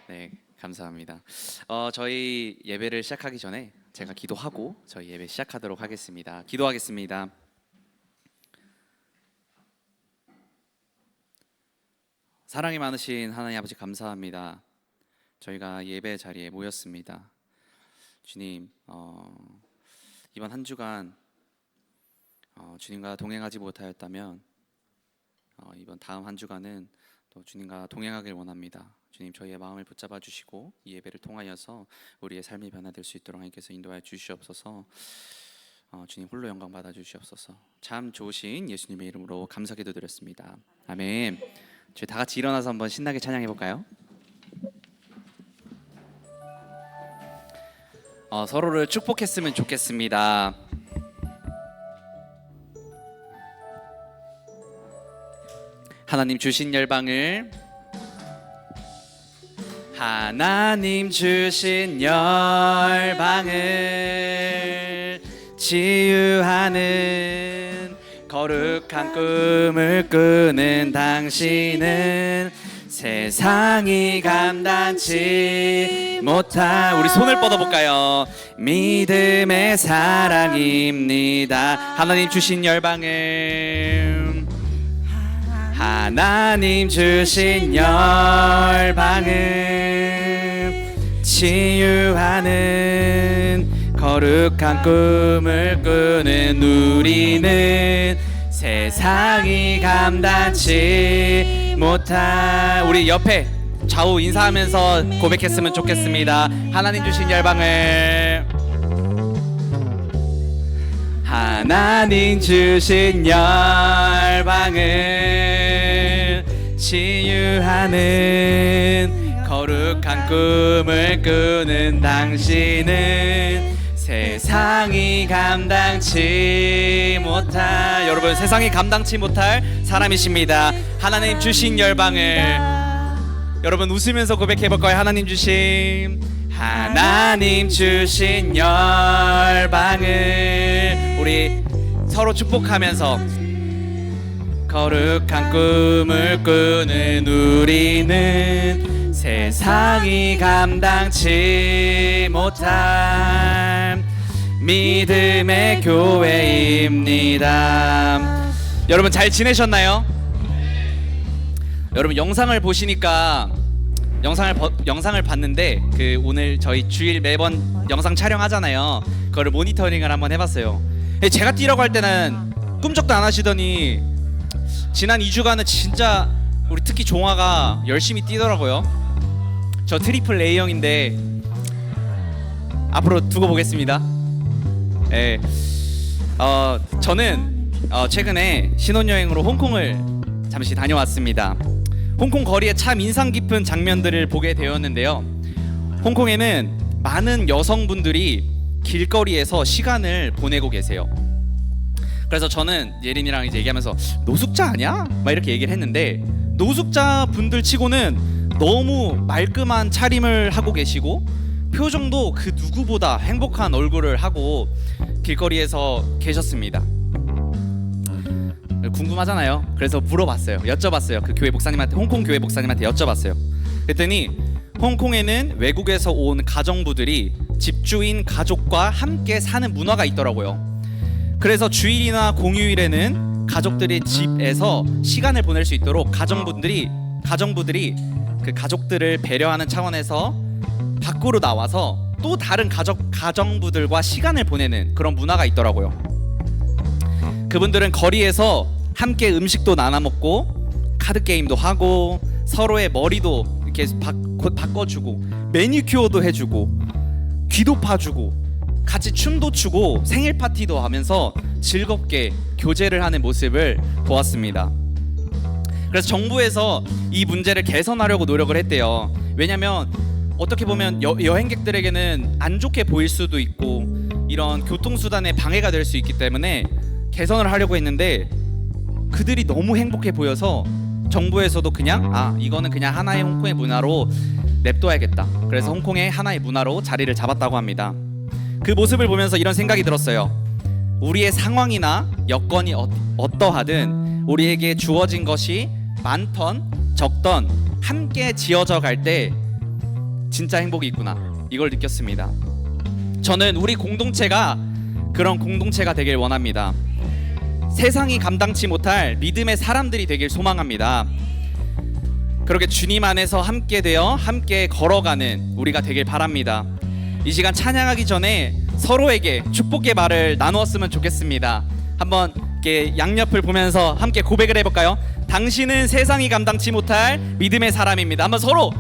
네, 감사합니다. 저희 예배를 시작하기 전에 제가 기도하고 저희 예배 시작하도록 하겠습니다. 기도하겠습니다. 사랑이 많으신 하나님 아버지 감사합니다. 저희가 예배 자리에 모였습니다. 주님, 이번 한 주간 주님과 동행하지 못하였다면 이번 다음 한 주간은 또 주님과 동행하길 원합니다. 주님, 저희의 마음을 붙잡아 주시고 이 예배를 통하여서 우리의 삶이 변화될 수 있도록 하나님께서 인도하여 주시옵소서. 주님 홀로 영광 받아 주시옵소서. 참 좋으신 예수님의 이름으로 감사 기도드렸습니다. 아멘. 저희 다 같이 일어나서 한번 신나게 찬양해 볼까요? 서로를 축복했으면 좋겠습니다. 하나님 주신 열방을 치유하는 거룩한 꿈을 꾸는 당신은 세상이 감당치 못할, 우리 손을 뻗어볼까요? 믿음의 사랑입니다. 하나님 주신 열방을 치유하는 거룩한 꿈을 꾸는 우리는 세상이 감당치 못할, 우리 옆에 좌우 인사하면서 고백했으면 좋겠습니다. 하나님 주신 열방을 치유하는 거룩한 꿈을 꾸는 당신은 세상이 감당치 못할, 여러분 세상이 감당치 못할 사람이십니다. 하나님 주신 열방을, 여러분 웃으면서 고백해볼까요? 하나님 주신 열방을, 우리 서로 축복하면서 거룩한 꿈을 꾸는 우리는 세상이 감당치 못할 믿음의 교회입니다. 여러분 잘 지내셨나요? 여러분 영상을 보시니까 영상을 봤는데 오늘 저희 주일 매번 영상 촬영하잖아요. 그거를 모니터링을 한번 해봤어요. 제가 뛰라고 할 때는 꿈쩍도 안 하시더니 지난 2주간은 진짜 우리 특히 종아가 열심히 뛰더라고요. 저 트리플 A형인데 앞으로 두고 보겠습니다. 네. 저는 최근에 신혼여행으로 홍콩을 잠시 다녀왔습니다. 홍콩 거리에 참 인상 깊은 장면들을 보게 되었는데요. 홍콩에는 많은 여성분들이 길거리에서 시간을 보내고 계세요. 그래서 저는 예린이랑 이제 얘기하면서 노숙자 아니야? 막 이렇게 얘기를 했는데, 노숙자 분들 치고는 너무 말끔한 차림을 하고 계시고 표정도 그 누구보다 행복한 얼굴을 하고 길거리에서 계셨습니다. 궁금하잖아요. 그래서 물어봤어요. 여쭤봤어요. 그 교회 목사님한테, 홍콩 교회 목사님한테 여쭤봤어요. 그랬더니 홍콩에는 외국에서 온 가정부들이 집주인 가족과 함께 사는 문화가 있더라고요. 그래서 주일이나 공휴일에는 가족들이 집에서 시간을 보낼 수 있도록 가정부들이 그 가족들을 배려하는 차원에서 밖으로 나와서 또 다른 가정부들과 시간을 보내는 그런 문화가 있더라고요. 그분들은 거리에서 함께 음식도 나눠 먹고 카드 게임도 하고 서로의 머리도 이렇게 바꿔주고 매니큐어도 해주고 귀도 파주고 같이 춤도 추고 생일 파티도 하면서 즐겁게 교제를 하는 모습을 보았습니다. 그래서 정부에서 이 문제를 개선하려고 노력을 했대요. 왜냐면 어떻게 보면 여행객들에게는 안 좋게 보일 수도 있고 이런 교통수단에 방해가 될 수 있기 때문에 개선을 하려고 했는데, 그들이 너무 행복해 보여서 정부에서도 그냥 이거는 그냥 하나의 홍콩의 문화로 냅둬야겠다. 그래서 홍콩의 하나의 문화로 자리를 잡았다고 합니다. 그 모습을 보면서 이런 생각이 들었어요. 우리의 상황이나 여건이 어떠하든 우리에게 주어진 것이 많던 적던 함께 지어져 갈 때 진짜 행복이 있구나, 이걸 느꼈습니다. 저는 우리 공동체가 그런 공동체가 되길 원합니다. 세상이 감당치 못할 믿음의 사람들이 되길 소망합니다. 그렇게 주님 안에서 함께 되어 함께 걸어가는 우리가 되길 바랍니다. 이 시간 찬양하기 전에 서로에게 축복의 말을 나누었으면 좋겠습니다. 한번 이렇게 양옆을 보면서 함께 고백을 해볼까요? 당신은 세상이 감당치 못할 믿음의 사람입니다. 한번 서로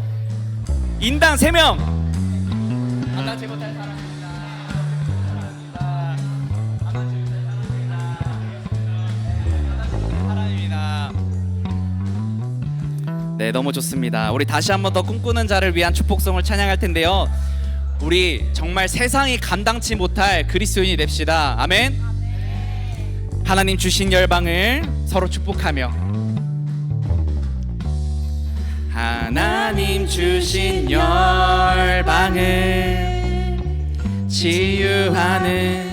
인당 3명 감당치 못할 사람입니다. 사람입니다. 네, 너무 좋습니다. 우리 다시 한번 더 꿈꾸는 자를 위한 축복송을 찬양할 텐데요. 우리 정말 세상이 감당치 못할 그리스도인이 됩시다. 아멘. 하나님 주신 열방을 서로 축복하며, 하나님 주신 열방을 치유하는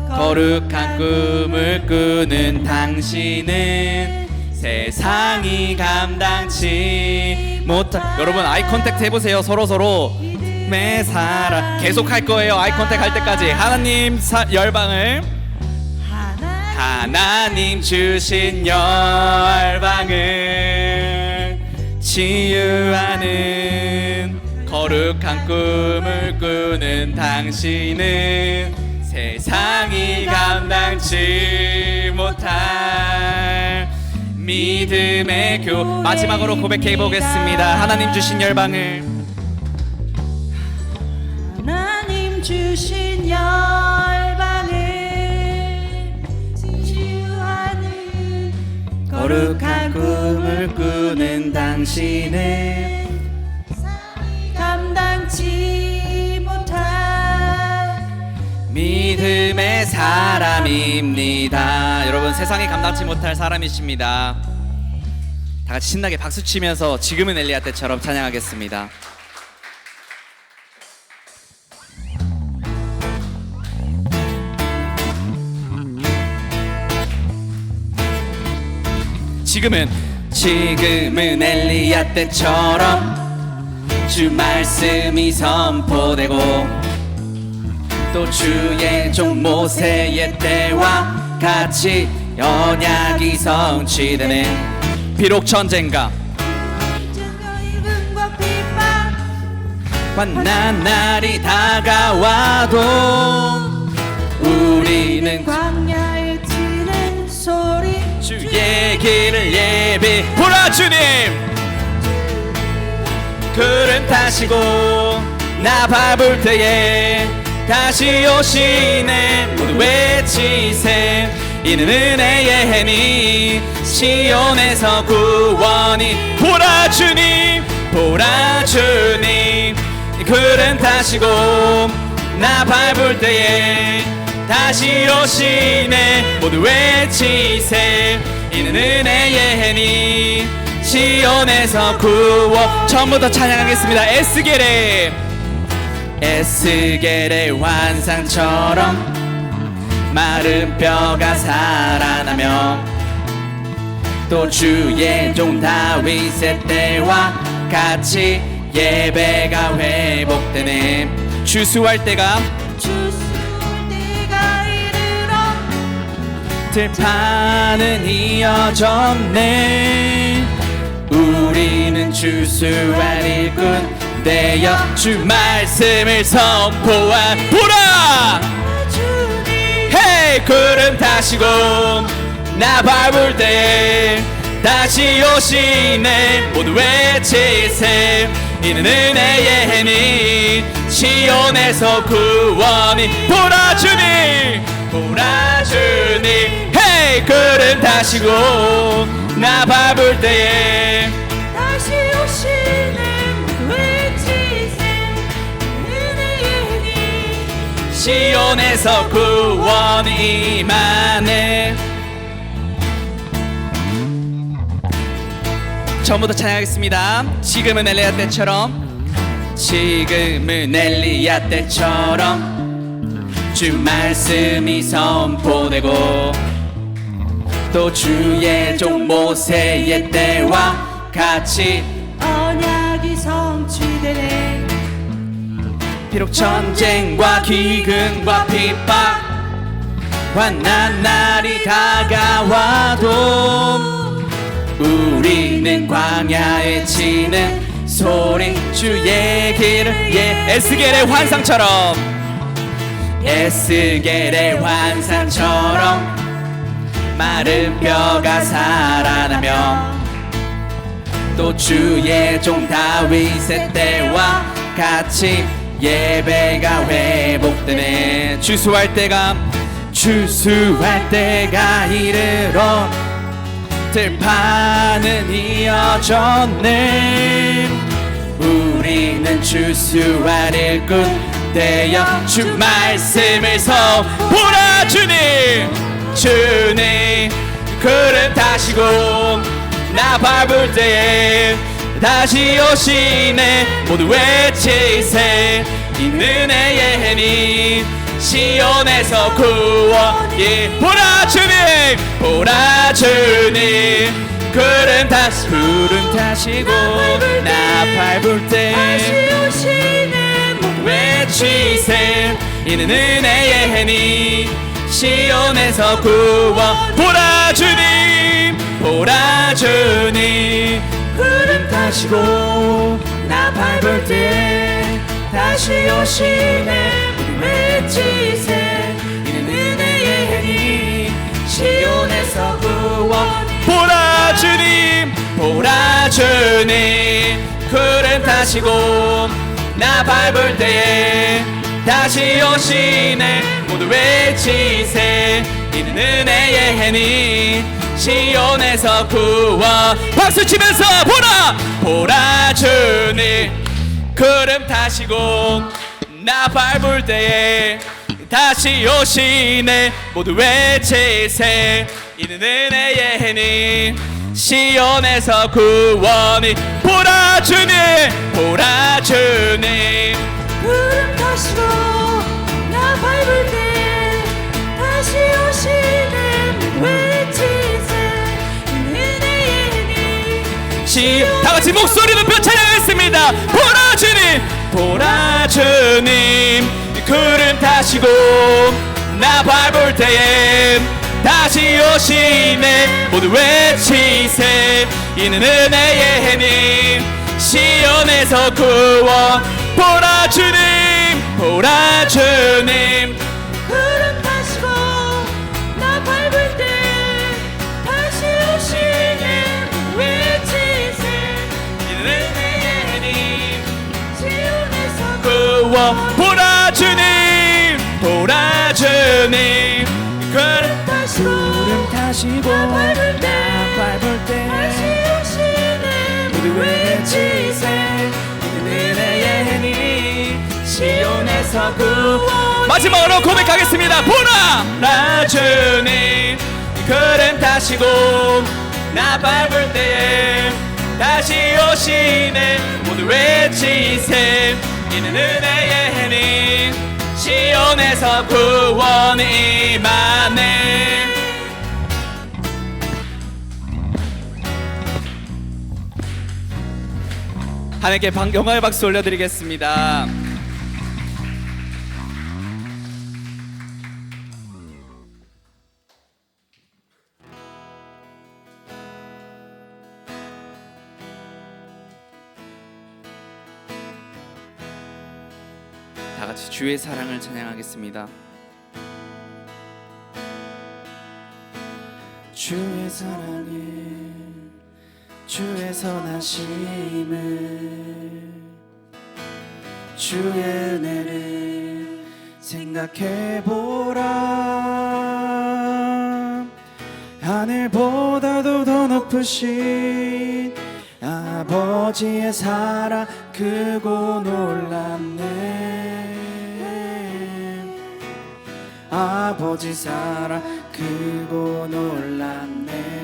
거룩한 꿈을 꾸는 당신은 세상이 감당치 못할, 여러분 아이 컨택트 해보세요. 서로 내 사랑 계속 할 거예요. 아이 컨택 할 때까지. 하나님 열방을, 하나님 주신 열방을 치유하는 거룩한 꿈을 꾸는 당신은 세상이 감당치 못할 믿음의 교. 마지막으로 고백해 보겠습니다. 하나님 주신 열방을, 하나님 주신 열방을 치유하는 거룩한 꿈을 꾸는 당신은 감당치 못할 믿음의 사람입니다. 여러분 세상이 감당치 못할 사람이십니다. 다 같이 신나게 박수 치면서 지금은 엘리야 때처럼 찬양하겠습니다. 지금은 엘리야 때처럼 주 말씀이 선포되고 또 주의 종 모세의 때와 같이 언약이 성취되는, 비록 전쟁과 이분과 핍박 환난 날이 다가와도 우리는 광야에 치는 소리 주의 길을 예비 보라. 주님 그른 타시고 나 밟을 때에 다시 오시네. 모두 외치세. 이는 은혜의 해니 시온에서 구원이. 보라 주님, 보라 주님 그른 타시고 나 밟을 때에 다시 오시네. 모두 외치세. 이는 은혜의 해니 시온에서 구원. 처음부터 찬양하겠습니다. 에스겔의 환상처럼 마른 뼈가 살아나며 또 주의 종 다윗의 때와 같이 예배가 회복되네. 주수할 때가 이르러 들판은 이어졌네. 우리는 주수할 일꾼 되어 주 말씀을 선포한. 보라 헤이 구름 타시고 나 밟을 때 다시 오시네. 모두 외치세. 이는 은혜의 해니 시온에서 구원이. 보라 주님, 보라 주님 헤이 구름 타시고 나 밟을 때에 다시 오시네. 외치세. 은혜의 힘 시온에서 구원이 임하네. 처음부터 찬양하겠습니다. 지금은 엘리야 때처럼, 지금은 엘리야 때처럼 주 말씀이 선포되고 또 주의 종 모세의 때와 같이 비록 전쟁과 기근과 핍박 환난 날이 다가와도 우리는 광야에 치는 소리 주의 길을 에스겔의 환상처럼 에스겔의 환상처럼 마른 뼈가 살아나며 또 주의 종 다윗의 때와 같이 예배가 회복되네. 주수할 때가 이르러 들판은 이어졌네. 우리는 주수할 일꾼 되어 주 말씀을 선포하라. 주님 구름 타시고 나 밟을 때에 다시 오시네. 모두 외치세 이 은혜의 해니 시온에서 구원이. 보라 주님 구름 타시고 나 밟을 때 다시 오시네. 외치세 이는 은혜의 해니 시온에서 구원. 보라 주님 구름 타시고 나 밟을 때 다시 오시네. 외치세 이는 은혜의 해니 시온에서 구원. 보라 주님 구름 타시고 나 밟을 때에 다시 오시네. 모두 외치세 이는 은혜의 해니 시온에서 구원. 박수치면서 보라 주님 구름 타시고 나 밟을 때에 다시 오시네. 모두 외치세 이는 은혜의 해니 시온에서 구원이. 보라 주님 구름 타시고 나 밟을 때 다시 오시네. 외치세 은혜의 해니 다같이 목소리 높여 찬양하겠습니다. 보라 주님 구름 타시고 나 밟을 때에 다시 오시네. 모두 외치세 이는 은혜의 해니 시온에서 구원. 보라 주님 구름 타시고 나 밟을 때 다시 오시네. 외치세 이는 은혜의 해니 시온에서 구원. 보라 주님 구름 타시고 나 밟을 때 다시 오시네. 모두 외치세 이는 은혜의 해니 시온에서 구원. 마지막으로 고백하겠습니다. 보라 주님 구름 타시고 나 밟을 때에 다시 오시네. 모두 외치세 이는 은혜의 해니 시온에서 구원이 임하네. 하나님께 영광의 박수 올려드리겠습니다. 다 같이 주의 사랑을 찬양하겠습니다. 주의 사랑을 주의 선하심을 주의 은혜를 생각해보라. 하늘보다도 더 높으신 아버지의 사랑 크고 놀랍네. 아버지 사랑 크고 놀랍네.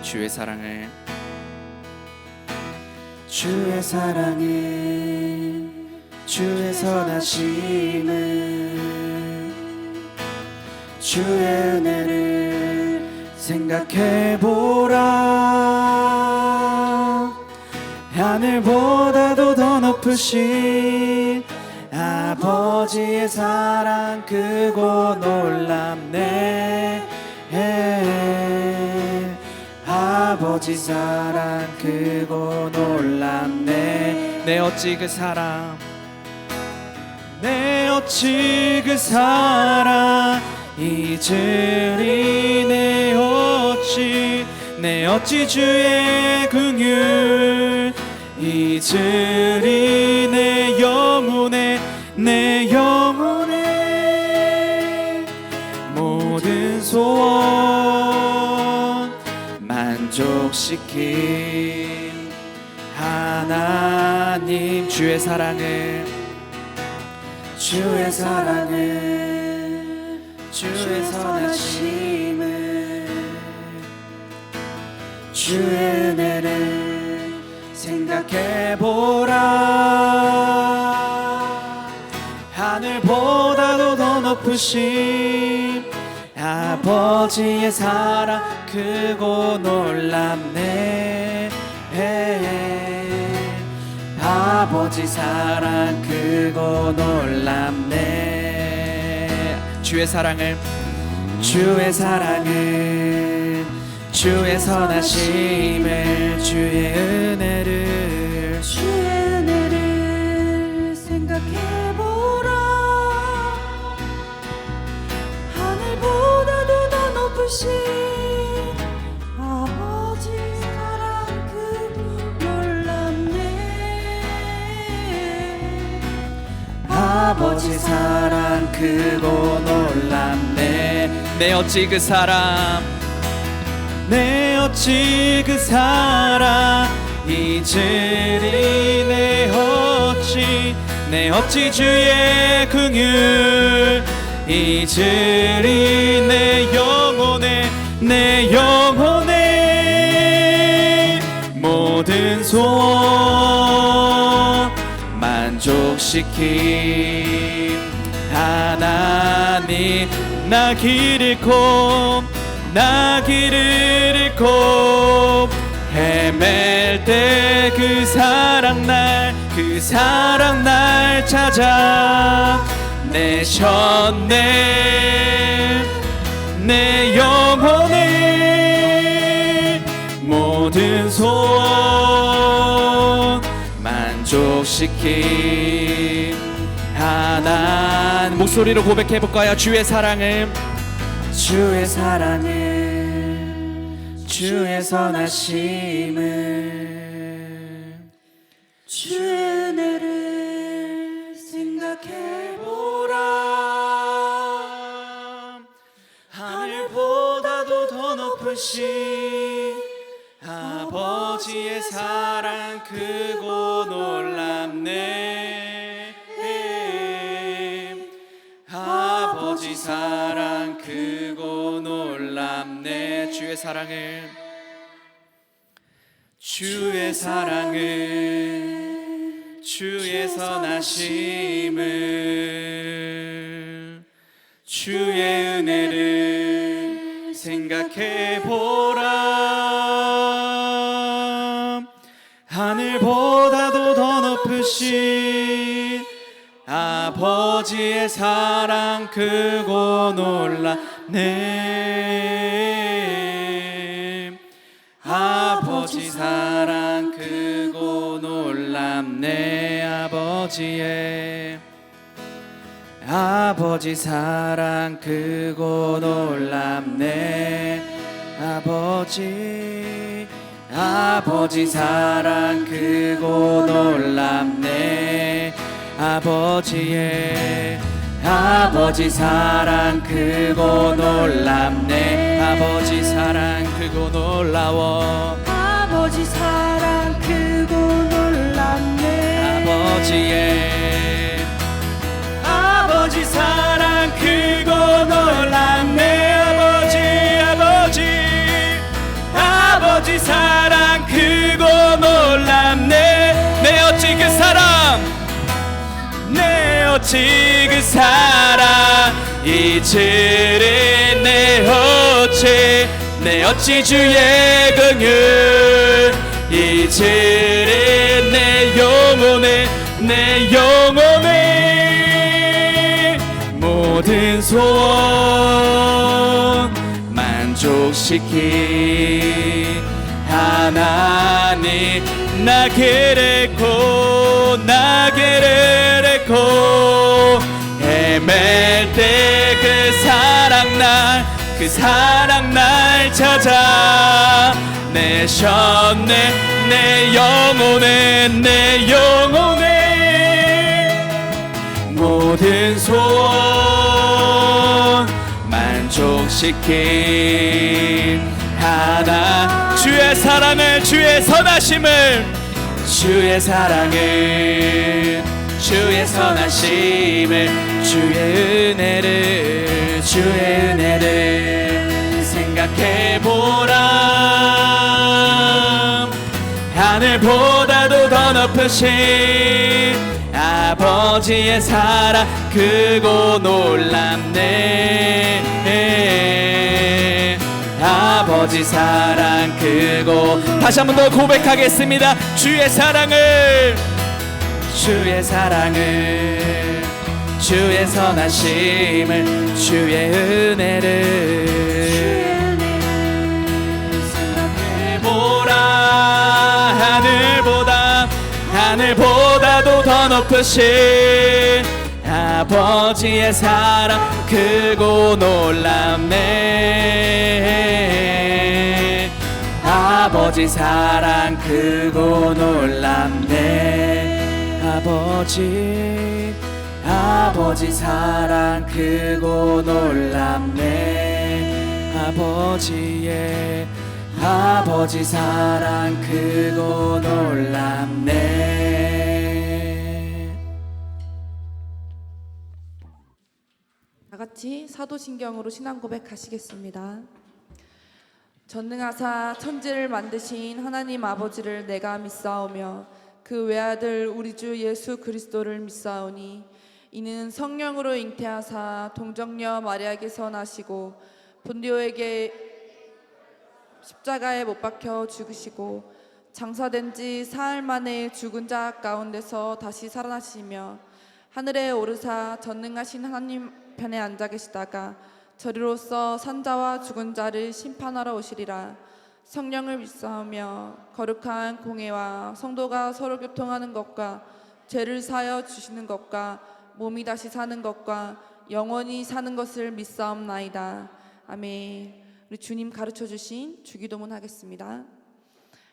주의 사랑을 주의 선하심을 주의 은혜를 생각해보라. 하늘보다도 더 높으신 아버지의 사랑 크고 놀랍네. 아버지 사랑 크고 놀랍네. 내 어찌 그 사랑, 내 어찌 그 사랑 잊으리. 내 어찌 주의 긍휼 잊으리. 내 영혼의 모든 소원 만족시킨 하나님. 주의 사랑을 주의 선하심을 주의 은혜를 생각해보라. 하늘보다도 더 높으신 아버지의 사랑 크고 놀랍네. 아버지 사랑 크고 놀랍네. 주의 사랑을 주의 선하심을 주의 은혜를 생각해보라. 하늘보다도 더 높으신 아버지 사랑 크고 놀랍네. 아버지 사랑 크고 놀랍네. 내 어찌 그 사랑, 내 어찌 그 사랑 잊으리. 내 어찌 주의 긍휼 잊으리. 내 영혼의 모든 소원 만족시킨 하나님. 나 길을 잃고 헤맬 때 그 사랑 날 찾아 내셨네. 내 영혼의 모든 소원 만족시킨 하나님. 목소리로 고백해볼까요? 주의 사랑을 주의 선하심을 주의 은혜를 생각해보라. 하늘보다도 더 높으신 아버지의 사랑 크고 놀랍네. 아버지 사랑 크고 놀랍네. 주의 사랑을 주의 선하심을 주의 은혜를 생각해보라. 하늘보다도 더 높으신 아버지의 사랑 크고 놀랍네. 아버지 사랑 크고 놀랍네. 아버지 사랑 크고 놀랍네. 아버지 사랑 크고 놀랍네. 아버지 사랑 크고 놀랍네. 아버지 사랑 크고 놀라워. 아버지 사랑 크고 놀랍네. 아버지 사랑 크고 놀랍네. 아버지 사랑 크고 놀랍네. 내 어찌 그 사랑 잊으리. 없이 내 어찌 주의 긍휼 잊으리 내 영혼의 모든 소원 만족시키 하나님 나게를 잃고 헤맬 때 그 사랑 날 찾아 내 영혼의 모든 소원 만족시킨 하나 주의 사랑을 주의 선하심을 주의 사랑을 주의 선하심을 주의 은혜를 생각해보라 하늘보다도 더 높으신 아버지의 사랑 크고 놀랍네 아버지 사랑 크고 다시 한 번 더 고백하겠습니다 주의 사랑을 주의 선하심을 주의 은혜를 생각해보라 하늘보다도 더 높으신 아버지의 사랑 크고 놀랍네 아버지 사랑 크고 놀랍네 아버지 사랑 크고 놀랍네 아버지 사랑 크고 놀랍네. 다 같이 사도신경으로 신앙 고백하시겠습니다. 전능하사 천지를 만드신 하나님 아버지를 내가 믿사오며 그 외아들 우리 주 예수 그리스도를 믿사오니 이는 성령으로 잉태하사 동정녀 마리아에게서 나시고 본디오에게 십자가에 못 박혀 죽으시고 장사된 지 사흘 만에 죽은 자 가운데서 다시 살아나시며 하늘에 오르사 전능하신 하나님 편에 앉아 계시다가 저리로서 산자와 죽은 자를 심판하러 오시리라. 성령을 믿사오며 거룩한 공회와 성도가 서로 교통하는 것과 죄를 사하여 주시는 것과 몸이 다시 사는 것과 영원히 사는 것을 믿사옵나이다. 아멘. 우리 주님 가르쳐 주신 주기도문 하겠습니다.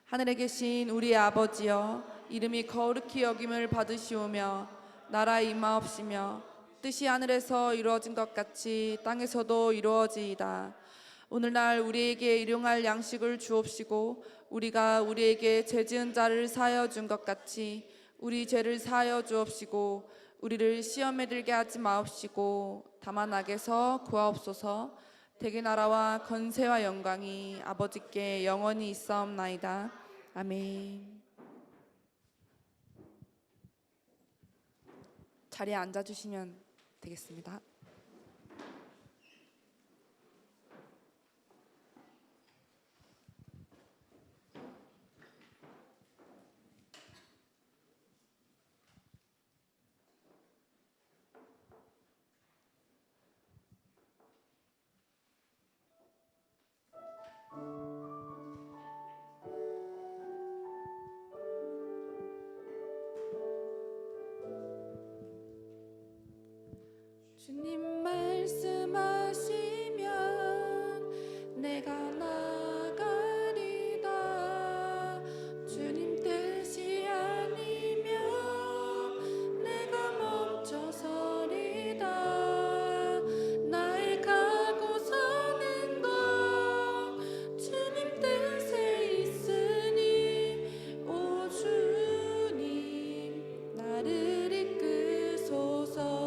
하늘에 계신 우리 아버지여, 이름이 거룩히 여김을 받으시오며 나라 임하옵시며 뜻이 하늘에서 이루어진 것 같이 땅에서도 이루어지이다. 오늘날 우리에게 일용할 양식을 주옵시고 우리가 우리에게 죄지은 자를 사하여 준 것 같이 우리 죄를 사하여 주옵시고 우리를 시험에 들게 하지 마옵시고 다만 악에서 구하옵소서. 대개 나라와 건세와 영광이 아버지께 영원히 있사옵나이다. 아멘. 자리에 앉아주시면 되겠습니다. 주님 말씀하시면 내가 나가리다. 주님 뜻이 아니면 내가 멈춰서리다. 나의 가고 서는 것 주님 뜻에 있으니 오 주님 나를 이끄소서.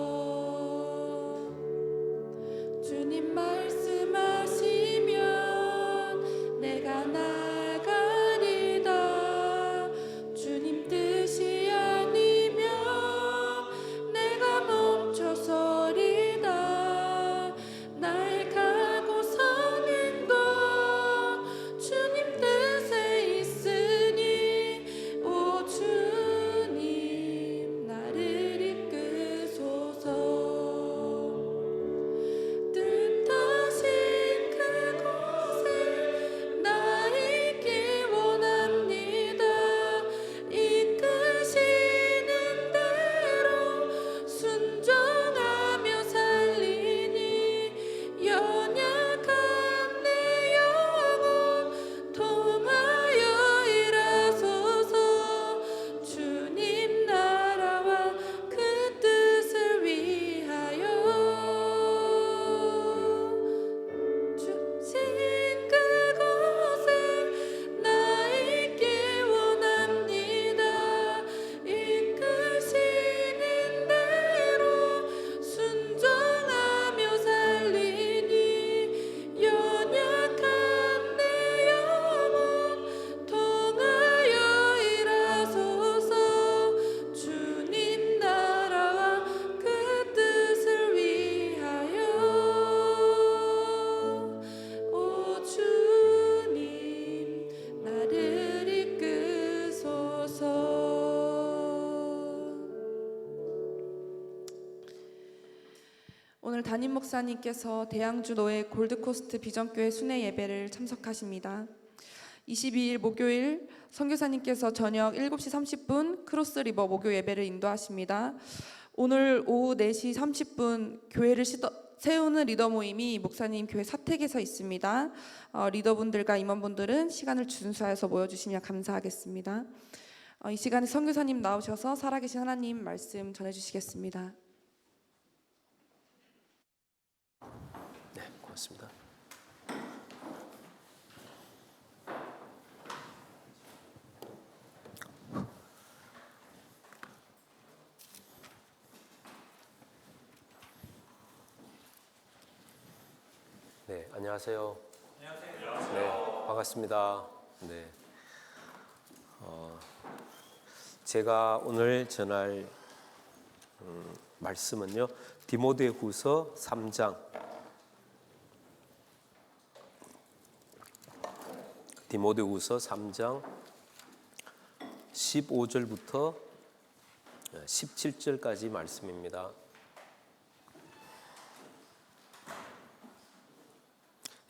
오늘 담임 목사님께서 대양주노회 골드코스트 비전교회 순회 예배를 참석하십니다. 22일 목요일 선교사님께서 저녁 7시 30분 크로스리버 목요 예배를 인도하십니다. 오늘 오후 4시 30분 교회를 세우는 리더 모임이 목사님 교회 사택에서 있습니다. 리더분들과 임원분들은 시간을 준수해서 모여주시면 감사하겠습니다. 이 시간에 선교사님 나오셔서 살아계신 하나님 말씀 전해주시겠습니다. 네, 고맙습니다. 네, 안녕하세요. 안녕하세요. 네, 반갑습니다. 네, 제가 오늘 전할 말씀은요, 디모데후서 3장. 디모데후서 3장 15절부터 17절까지 말씀입니다.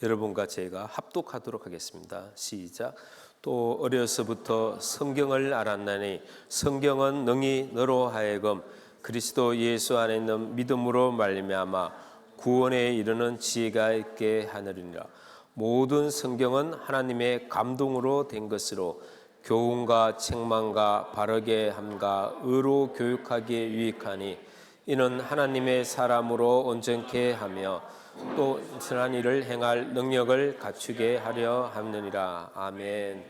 여러분과 제가 합독하도록 하겠습니다. 시작. 또 어려서부터 성경을 알았나니 성경은 능히 너로 하여금 그리스도 예수 안에 있는 믿음으로 말미암아 구원에 이르는 지혜가 있게 하느니라. 모든 성경은 하나님의 감동으로 된 것으로 교훈과 책망과 바르게 함과 의로 교육하기에 유익하니 이는 하나님의 사람으로 온전케 하며 또 선한 일을 행할 능력을 갖추게 하려 함느니라. 아멘.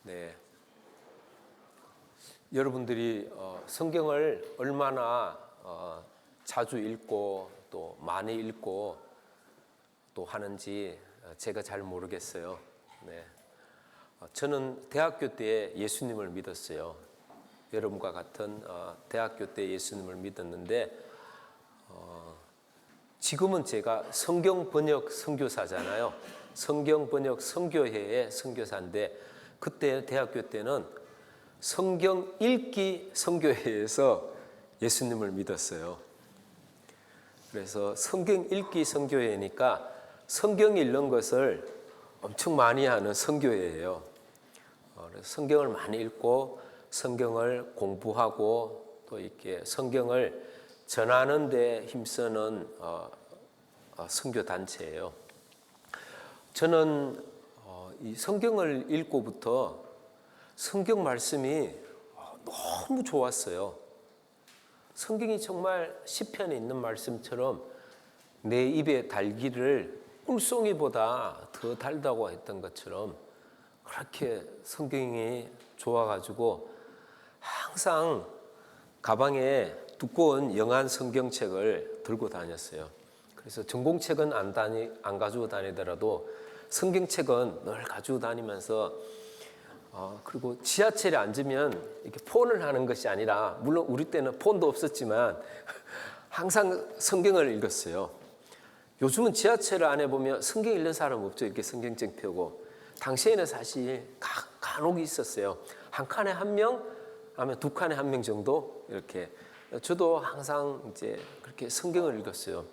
네. 여러분들이 성경을 얼마나 자주 읽고 또 많이 읽고 또 하는지 제가 잘 모르겠어요. 네. 저는 대학교 때 예수님을 믿었어요. 여러분과 같은 대학교 때 예수님을 믿었는데 지금은 제가 성경 번역 선교사잖아요. 성경 번역 선교회의 선교사인데 그때 대학교 때는 성경 읽기 선교회에서 예수님을 믿었어요. 그래서 성경 읽기 선교회니까 성경 읽는 것을 엄청 많이 하는 선교회예요. 그래서 성경을 많이 읽고 성경을 공부하고 또 이렇게 성경을 전하는 데 힘쓰는 선교 단체예요. 저는 이 성경을 읽고부터 성경 말씀이 너무 좋았어요. 성경이 정말 시편에 있는 말씀처럼 내 입에 달기를 꿀송이보다 더 달다고 했던 것처럼 그렇게 성경이 좋아가지고 항상 가방에 두꺼운 영한 성경책을 들고 다녔어요. 그래서 전공책은 안 가지고 다니더라도 성경책은 늘 가지고 다니면서 그리고 지하철에 앉으면 이렇게 폰을 하는 것이 아니라 물론 우리 때는 폰도 없었지만 항상 성경을 읽었어요. 요즘은 지하철 안에 보면 성경 읽는 사람 없죠. 이렇게 성경책 펴고. 당시에는 사실 간혹 있었어요. 한 칸에 한 명, 아니면 두 칸에 한 명 정도 이렇게. 저도 항상 이제 그렇게 성경을 읽었어요.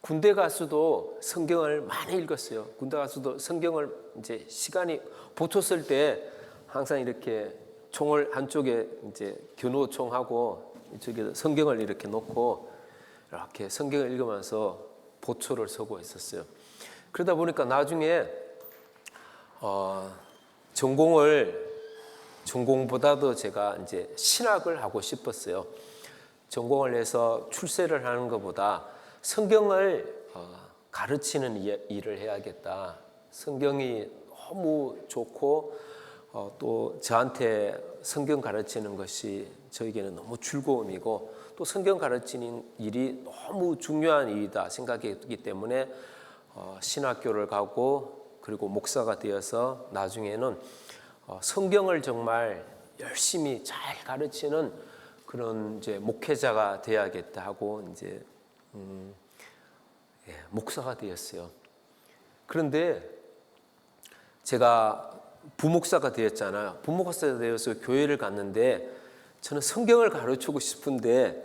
군대 가서도 성경을 많이 읽었어요. 군대 가서도 성경을 이제 시간이 보초 쓸 때 항상 이렇게 총을 한쪽에 이제 견우총하고 이쪽에 성경을 이렇게 놓고 이렇게 성경을 읽으면서 보초를 서고 있었어요. 그러다 보니까 나중에 전공보다도 제가 이제 신학을 하고 싶었어요. 전공을 해서 출세를 하는 것보다 성경을 가르치는 일을 해야겠다. 성경이 너무 좋고 또 저한테 성경 가르치는 것이 저에게는 너무 즐거움이고 또 성경 가르치는 일이 너무 중요한 일이다 생각했기 때문에 신학교를 가고 그리고 목사가 되어서 나중에는 성경을 정말 열심히 잘 가르치는 그런 이제 목회자가 되어야겠다 하고 이제 목사가 되었어요. 그런데 제가 부목사가 되었잖아요. 부목사가 되어서 교회를 갔는데 저는 성경을 가르치고 싶은데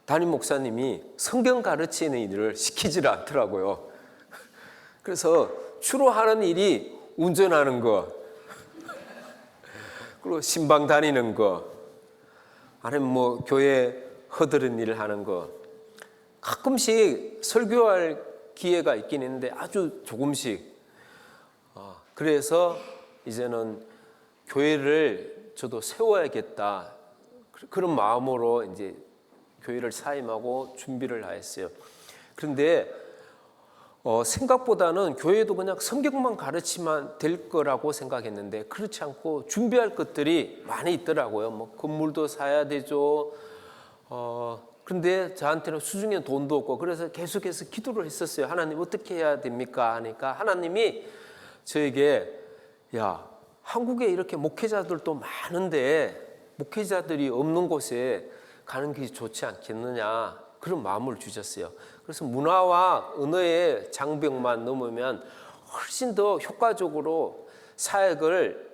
담임 목사님이 성경 가르치는 일을 시키질 않더라고요. 그래서 주로 하는 일이 운전하는 거, 그리고 신방 다니는 거, 아니면 뭐 교회 허드렛 일을 하는 거, 가끔씩 설교할 기회가 있긴 있는데 아주 조금씩. 그래서 이제는 교회를 저도 세워야겠다, 그런 마음으로 이제 교회를 사임하고 준비를 하였어요. 그런데 생각보다는 교회도 그냥 성경만 가르치면 될 거라고 생각했는데 그렇지 않고 준비할 것들이 많이 있더라고요. 뭐 건물도 사야 되죠. 그런데 저한테는 수중에 돈도 없고, 그래서 계속해서 기도를 했었어요. 하나님 어떻게 해야 됩니까? 하니까 하나님이 저에게, 야, 한국에 이렇게 목회자들도 많은데 목회자들이 없는 곳에 가는 게 좋지 않겠느냐, 그런 마음을 주셨어요. 그래서 문화와 언어의 장벽만 넘으면 훨씬 더 효과적으로 사역을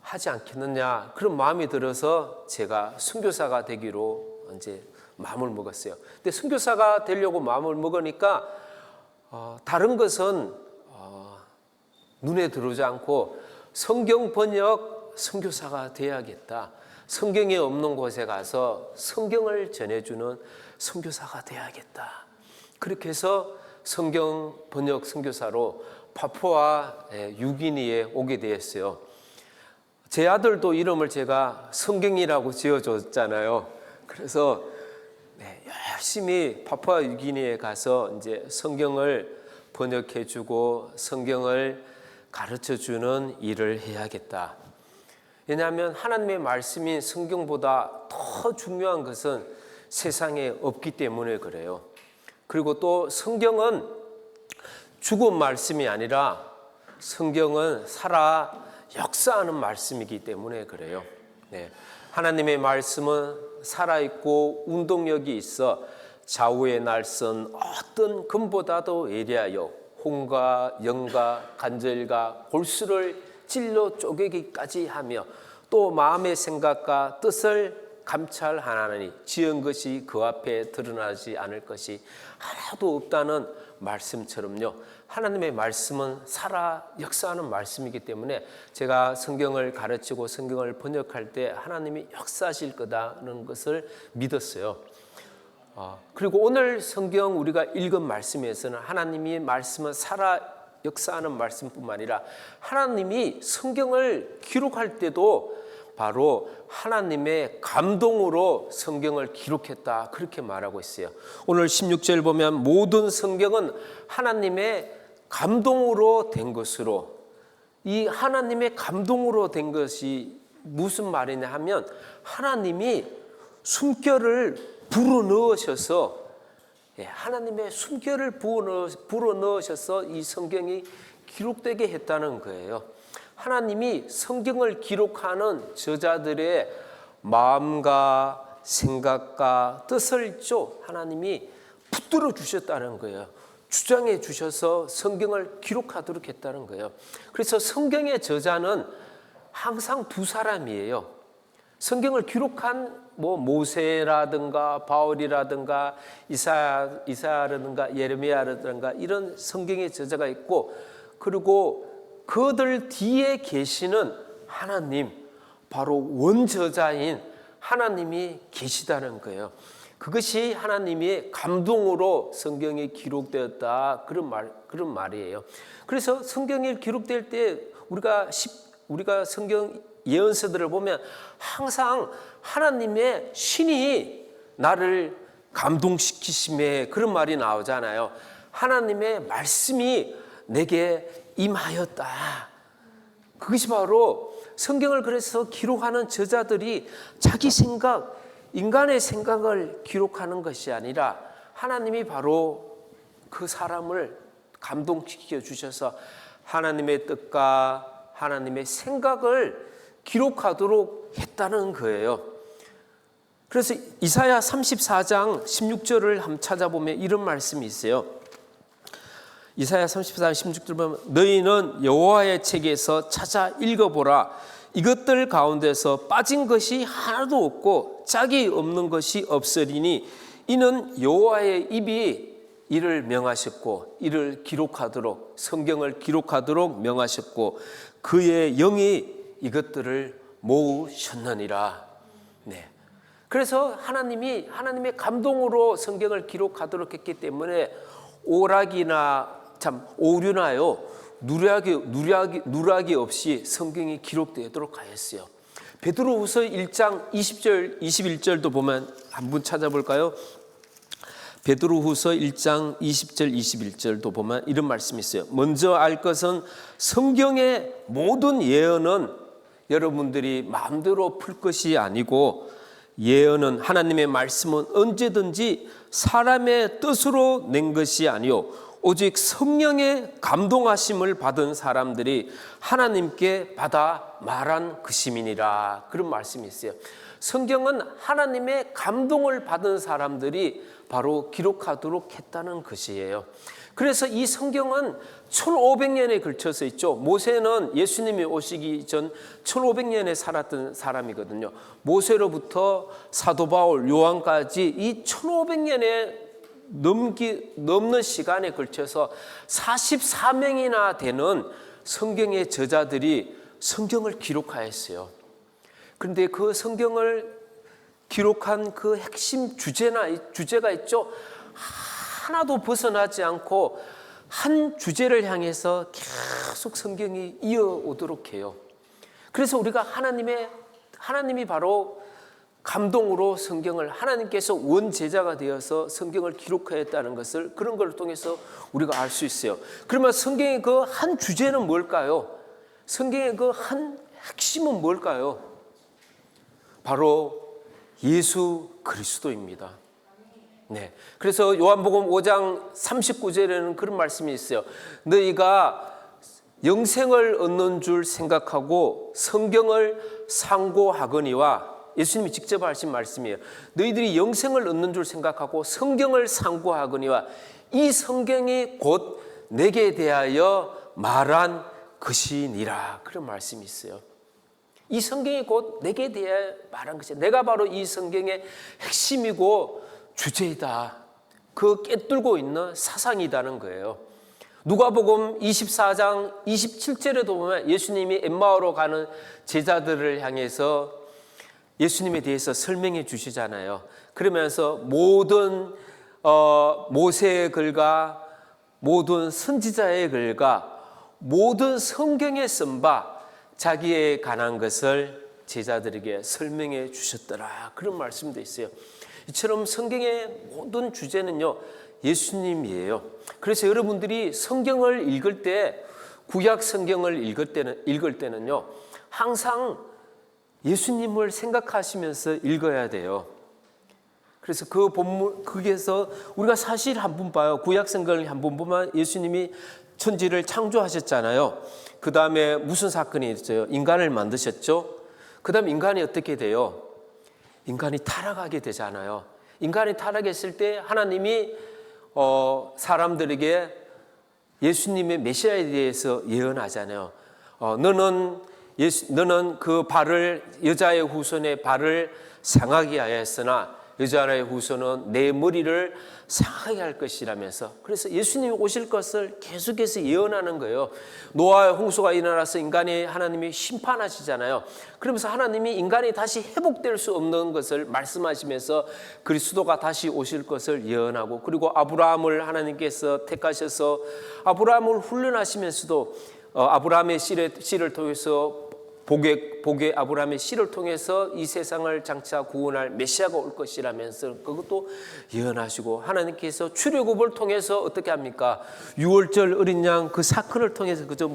하지 않겠느냐, 그런 마음이 들어서 제가 선교사가 되기로 이제 마음을 먹었어요. 근데 선교사가 되려고 마음을 먹으니까 다른 것은 눈에 들어오지 않고 성경 번역 선교사가 돼야겠다. 성경이 없는 곳에 가서 성경을 전해주는 선교사가 돼야겠다. 그렇게 해서 성경 번역 선교사로 파푸아 뉴기니에 오게 되었어요. 제 아들도 이름을 제가 성경이라고 지어줬잖아요. 그래서 열심히 파푸아 뉴기니에 가서 이제 성경을 번역해주고 성경을 가르쳐주는 일을 해야겠다. 왜냐하면 하나님의 말씀인 성경보다 더 중요한 것은 세상에 없기 때문에 그래요. 그리고 또 성경은 죽은 말씀이 아니라 성경은 살아 역사하는 말씀이기 때문에 그래요. 하나님의 말씀은 살아있고 운동력이 있어 좌우의 날선 어떤 금보다도 예리하여 홍과 영과 간절과 골수를 찔러 쪼개기까지 하며 또 마음의 생각과 뜻을 감찰하나니 지은 것이 그 앞에 드러나지 않을 것이 하나도 없다는 말씀처럼요. 하나님의 말씀은 살아 역사하는 말씀이기 때문에 제가 성경을 가르치고 성경을 번역할 때 하나님이 역사하실 거다는 것을 믿었어요. 그리고 오늘 성경 우리가 읽은 말씀에서는 하나님의 말씀은 살아 역사하는 말씀뿐만 아니라 하나님이 성경을 기록할 때도 바로 하나님의 감동으로 성경을 기록했다, 그렇게 말하고 있어요. 오늘 16절 보면 모든 성경은 하나님의 감동으로 된 것으로, 이 하나님의 감동으로 된 것이 무슨 말이냐 하면 하나님이 숨결을 불어넣으셔서, 하나님의 숨결을 불어넣으셔서 이 성경이 기록되게 했다는 거예요. 하나님이 성경을 기록하는 저자들의 마음과 생각과 뜻을 하나님이 붙들어 주셨다는 거예요. 주장해 주셔서 성경을 기록하도록 했다는 거예요. 그래서 성경의 저자는 항상 두 사람이에요. 성경을 기록한 모세라든가 바울이라든가 이사야라든가 예레미야라든가 이런 성경의 저자가 있고, 그리고 그들 뒤에 계시는 하나님, 바로 원저자인 하나님이 계시다는 거예요. 그것이 하나님의 감동으로 성경에 기록되었다, 그런 말이에요. 그래서 성경에 기록될 때 우리가 성경 예언서들을 보면 항상 하나님의 신이 나를 감동시키심에, 그런 말이 나오잖아요. 하나님의 말씀이 내게 임하였다. 그것이 바로 성경을 그래서 기록하는 저자들이 자기 생각, 인간의 생각을 기록하는 것이 아니라 하나님이 바로 그 사람을 감동시켜 주셔서 하나님의 뜻과 하나님의 생각을 기록하도록 했다는 거예요. 그래서 이사야 34장 16절을 한번 찾아보면 이런 말씀이 있어요. 이사야 34장 16절 보면 너희는 여호와의 책에서 찾아 읽어보라. 이것들 가운데서 빠진 것이 하나도 없고 짝이 없는 것이 없으리니 이는 여호와의 입이 이를 명하셨고 이를 기록하도록 성경을 기록하도록 명하셨고 그의 영이 이것들을 모으셨느니라. 네. 그래서 하나님의 감동으로 성경을 기록하도록 했기 때문에 오류나요 누락이 없이 성경이 기록되도록 하였어요. 베드로후서 1장 20절 21절도 보면 한번 찾아볼까요? 베드로후서 1장 20절 21절도 보면 이런 말씀이 있어요. 먼저 알 것은 성경의 모든 예언은 여러분들이 마음대로 풀 것이 아니고 예언은 하나님의 말씀은 언제든지 사람의 뜻으로 낸 것이 아니요 오직 성령의 감동하심을 받은 사람들이 하나님께 받아 말한 것임이니라. 그런 말씀이 있어요. 성경은 하나님의 감동을 받은 사람들이 바로 기록하도록 했다는 것이에요. 그래서 이 성경은 1500년에 걸쳐서 있죠. 모세는 예수님이 오시기 전 1500년에 살았던 사람이거든요. 모세로부터 사도 바울, 요한까지 이 1500년에 넘는 시간에 걸쳐서 44명이나 되는 성경의 저자들이 성경을 기록하였어요. 그런데 그 성경을 기록한 그 핵심 주제가 있죠. 하나도 벗어나지 않고 한 주제를 향해서 계속 성경이 이어오도록 해요. 그래서 우리가 하나님이 바로 감동으로 성경을 하나님께서 원제자가 되어서 성경을 기록하였다는 것을 그런 걸 통해서 우리가 알 수 있어요. 그러면 성경의 그 한 주제는 뭘까요? 성경의 그 한 핵심은 뭘까요? 바로 예수 그리스도입니다. 네. 그래서 요한복음 5장 39절에는 그런 말씀이 있어요. 너희가 영생을 얻는 줄 생각하고 성경을 상고하거니와 예수님이 직접 하신 말씀이에요. 너희들이 영생을 얻는 줄 생각하고 성경을 상고하거니와 이 성경이 곧 내게 대하여 말한 것이니라. 그런 말씀이 있어요. 이 성경이 곧 내게 대하여 말한 것이야. 내가 바로 이 성경의 핵심이고 주제이다. 그 꿰뚫고 있는 사상이다는 거예요. 누가복음 24장 27절에도 보면 예수님이 엠마오로 가는 제자들을 향해서 예수님에 대해서 설명해 주시잖아요. 그러면서 모든 모세의 글과 모든 선지자의 글과 모든 성경에 쓴 바 자기에 관한 것을 제자들에게 설명해 주셨더라. 그런 말씀도 있어요. 이처럼 성경의 모든 주제는요 예수님이에요. 그래서 여러분들이 성경을 읽을 때 구약 성경을 읽을 때는요 항상 예수님을 생각하시면서 읽어야 돼요. 그래서 그 본문 거기에서 우리가 사실 한번 봐요. 구약 성경을 한번 보면 예수님이 천지를 창조하셨잖아요. 그 다음에 무슨 사건이 있어요? 인간을 만드셨죠. 그 다음에 인간이 어떻게 돼요? 인간이 타락하게 되잖아요. 인간이 타락했을 때 하나님이 사람들에게 예수님의 메시아에 대해서 예언하잖아요. 너는 그 발을 여자의 후손의 발을 상하게 하였으나 여자의 후손은 내 머리를 상하게 할 것이라면서 그래서 예수님이 오실 것을 계속해서 예언하는 거예요. 노아의 홍수가 일어나서 인간이 하나님이 심판하시잖아요. 그러면서 하나님이 인간이 다시 회복될 수 없는 것을 말씀하시면서 그리스도가 다시 오실 것을 예언하고 그리고 아브라함을 하나님께서 택하셔서 아브라함을 훈련하시면서도 아브라함의 씨를 통해서 복의 아브라함의 씨를 통해서 이 세상을 장차 구원할 메시아가 올 것이라면서 그것도 예언하시고 하나님께서 출애굽을 통해서 어떻게 합니까? 6월절 어린 양 그 사건을 통해서 그저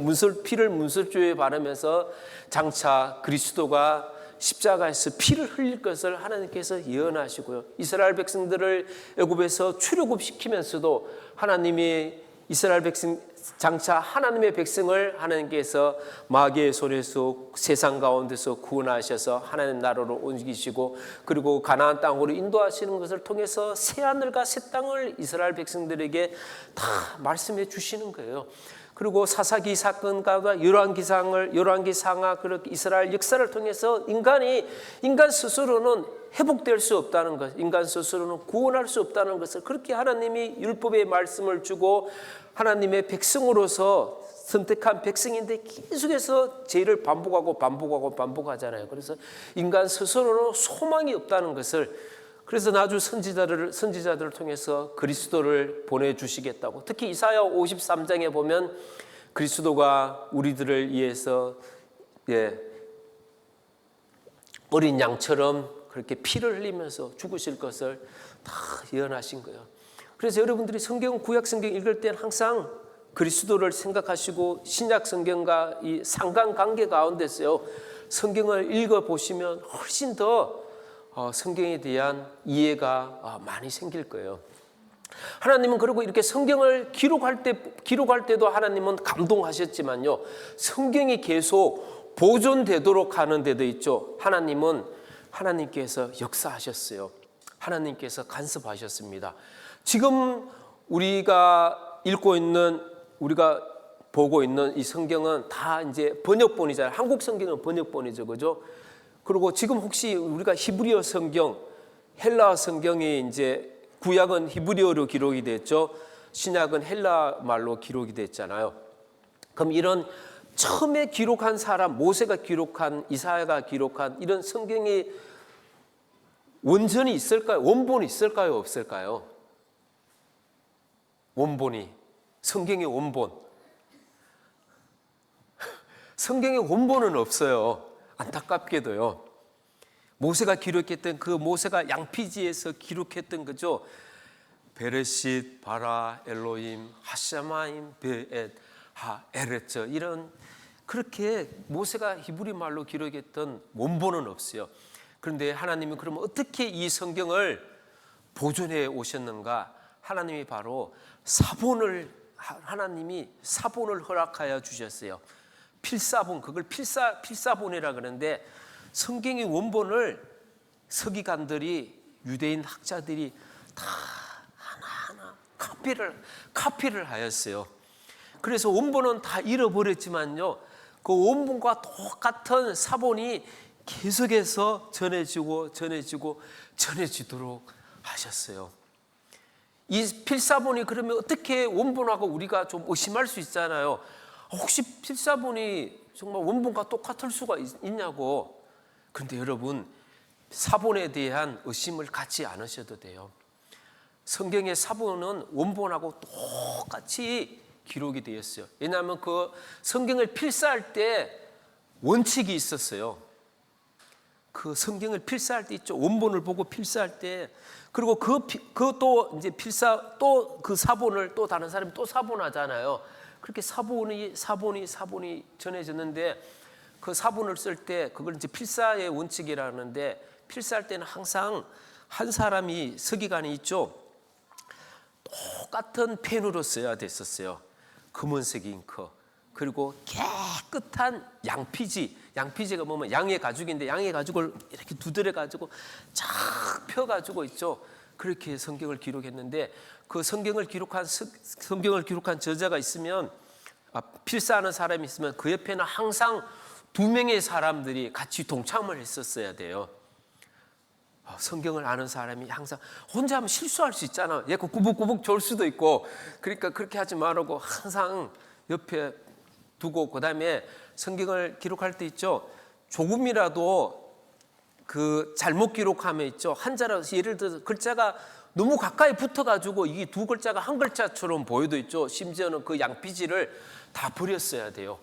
피를 문설주에 바르면서 장차 그리스도가 십자가에서 피를 흘릴 것을 하나님께서 예언하시고요. 이스라엘 백성들을 애굽에서 출애굽시키면서도 하나님이 이스라엘 백성 장차 하나님의 백성을 하나님께서 마귀의 손에서 세상 가운데서 구원하셔서 하나님 나라로 옮기시고 그리고 가나안 땅으로 인도하시는 것을 통해서 새 하늘과 새 땅을 이스라엘 백성들에게 다 말씀해 주시는 거예요. 그리고 사사기 사건과 열왕기상하 그렇게 이스라엘 역사를 통해서 인간 스스로는 회복될 수 없다는 것, 인간 스스로는 구원할 수 없다는 것을 그렇게 하나님이 율법의 말씀을 주고 하나님의 백성으로서 선택한 백성인데 계속해서 죄를 반복하잖아요. 그래서 인간 스스로는 소망이 없다는 것을, 그래서 나주 선지자들을 통해서 그리스도를 보내주시겠다고, 특히 이사야 53장에 보면 그리스도가 우리들을 위해서 어린 양처럼 그렇게 피를 흘리면서 죽으실 것을 다 예언하신 거예요. 그래서 여러분들이 구약 성경 읽을 때는 항상 그리스도를 생각하시고 신약 성경과 이 상관관계 가운데서요, 성경을 읽어보시면 훨씬 더 성경에 대한 이해가 많이 생길 거예요. 하나님은 그리고 이렇게 성경을 기록할 때도 하나님은 감동하셨지만요, 성경이 계속 보존되도록 하는 데도 있죠. 하나님께서 역사하셨어요. 하나님께서 간섭하셨습니다. 지금 우리가 보고 있는 이 성경은 다 이제 번역본이잖아요. 한국 성경은 번역본이죠, 그죠? 그리고 지금 혹시 우리가 히브리어 성경, 헬라어 성경이 이제 구약은 히브리어로 기록이 됐죠. 신약은 헬라 말로 기록이 됐잖아요. 그럼 이런 처음에 기록한 사람, 모세가 기록한, 이사야가 기록한 이런 성경이 원전이 있을까요? 원본이 있을까요? 없을까요? 성경의 원본. 성경의 원본은 없어요. 안타깝게도요. 모세가 기록했던 모세가 양피지에서 기록했던 거죠. 베레싯 바라 엘로힘 하샤마임 베엣 하 에레처, 이런 그렇게 모세가 히브리 말로 기록했던 원본은 없어요. 그런데 하나님이 그러면 어떻게 이 성경을 보존해 오셨는가? 하나님이 바로 하나님이 사본을 허락하여 주셨어요. 필사본, 그걸 필사본이라 그러는데, 성경의 원본을 서기관들이, 유대인 학자들이 다 하나하나 카피를 하였어요. 그래서 원본은 다 잃어버렸지만요, 그 원본과 똑같은 사본이 계속해서 전해지도록 하셨어요. 이 필사본이 그러면 어떻게 원본하고 우리가 좀 의심할 수 있잖아요. 혹시 필사본이 정말 원본과 똑같을 수가 있냐고. 그런데 여러분, 사본에 대한 의심을 갖지 않으셔도 돼요. 성경의 사본은 원본하고 똑같이 기록이 되었어요. 왜냐하면 그 성경을 필사할 때 원칙이 있었어요. 그 성경을 필사할 때 있죠. 원본을 보고 필사할 때, 그리고 또 이제 또 그 사본을 또 다른 사람이 또 사본하잖아요. 그렇게 사본이 전해졌는데, 그 사본을 쓸 때 그걸 이제 필사의 원칙이라는데, 필사할 때는 항상 한 사람이, 서기관이 있죠. 똑같은 펜으로 써야 됐었어요. 검은색 잉크, 그리고 깨끗한 양피지가 뭐면 양의 가죽인데, 양의 가죽을 이렇게 두드려 가지고 쫙 펴 가지고 있죠. 그렇게 성경을 기록했는데, 그 성경을 기록한 저자가 있으면, 필사하는 사람이 있으면 그 옆에는 항상 2명의 사람들이 같이 동참을 했었어야 돼요. 성경을 아는 사람이 항상, 혼자 하면 실수할 수 있잖아. 얘 구북구북 졸 수도 있고. 그러니까 그렇게 하지 말라고 항상 옆에 두고, 그 다음에 성경을 기록할 때 있죠, 조금이라도 그 잘못 기록하면 있죠, 한자라서 예를 들어서 글자가 너무 가까이 붙어가지고 이게 두 글자가 한 글자처럼 보여도 있죠. 심지어는 그 양피지를 다 버렸어야 돼요.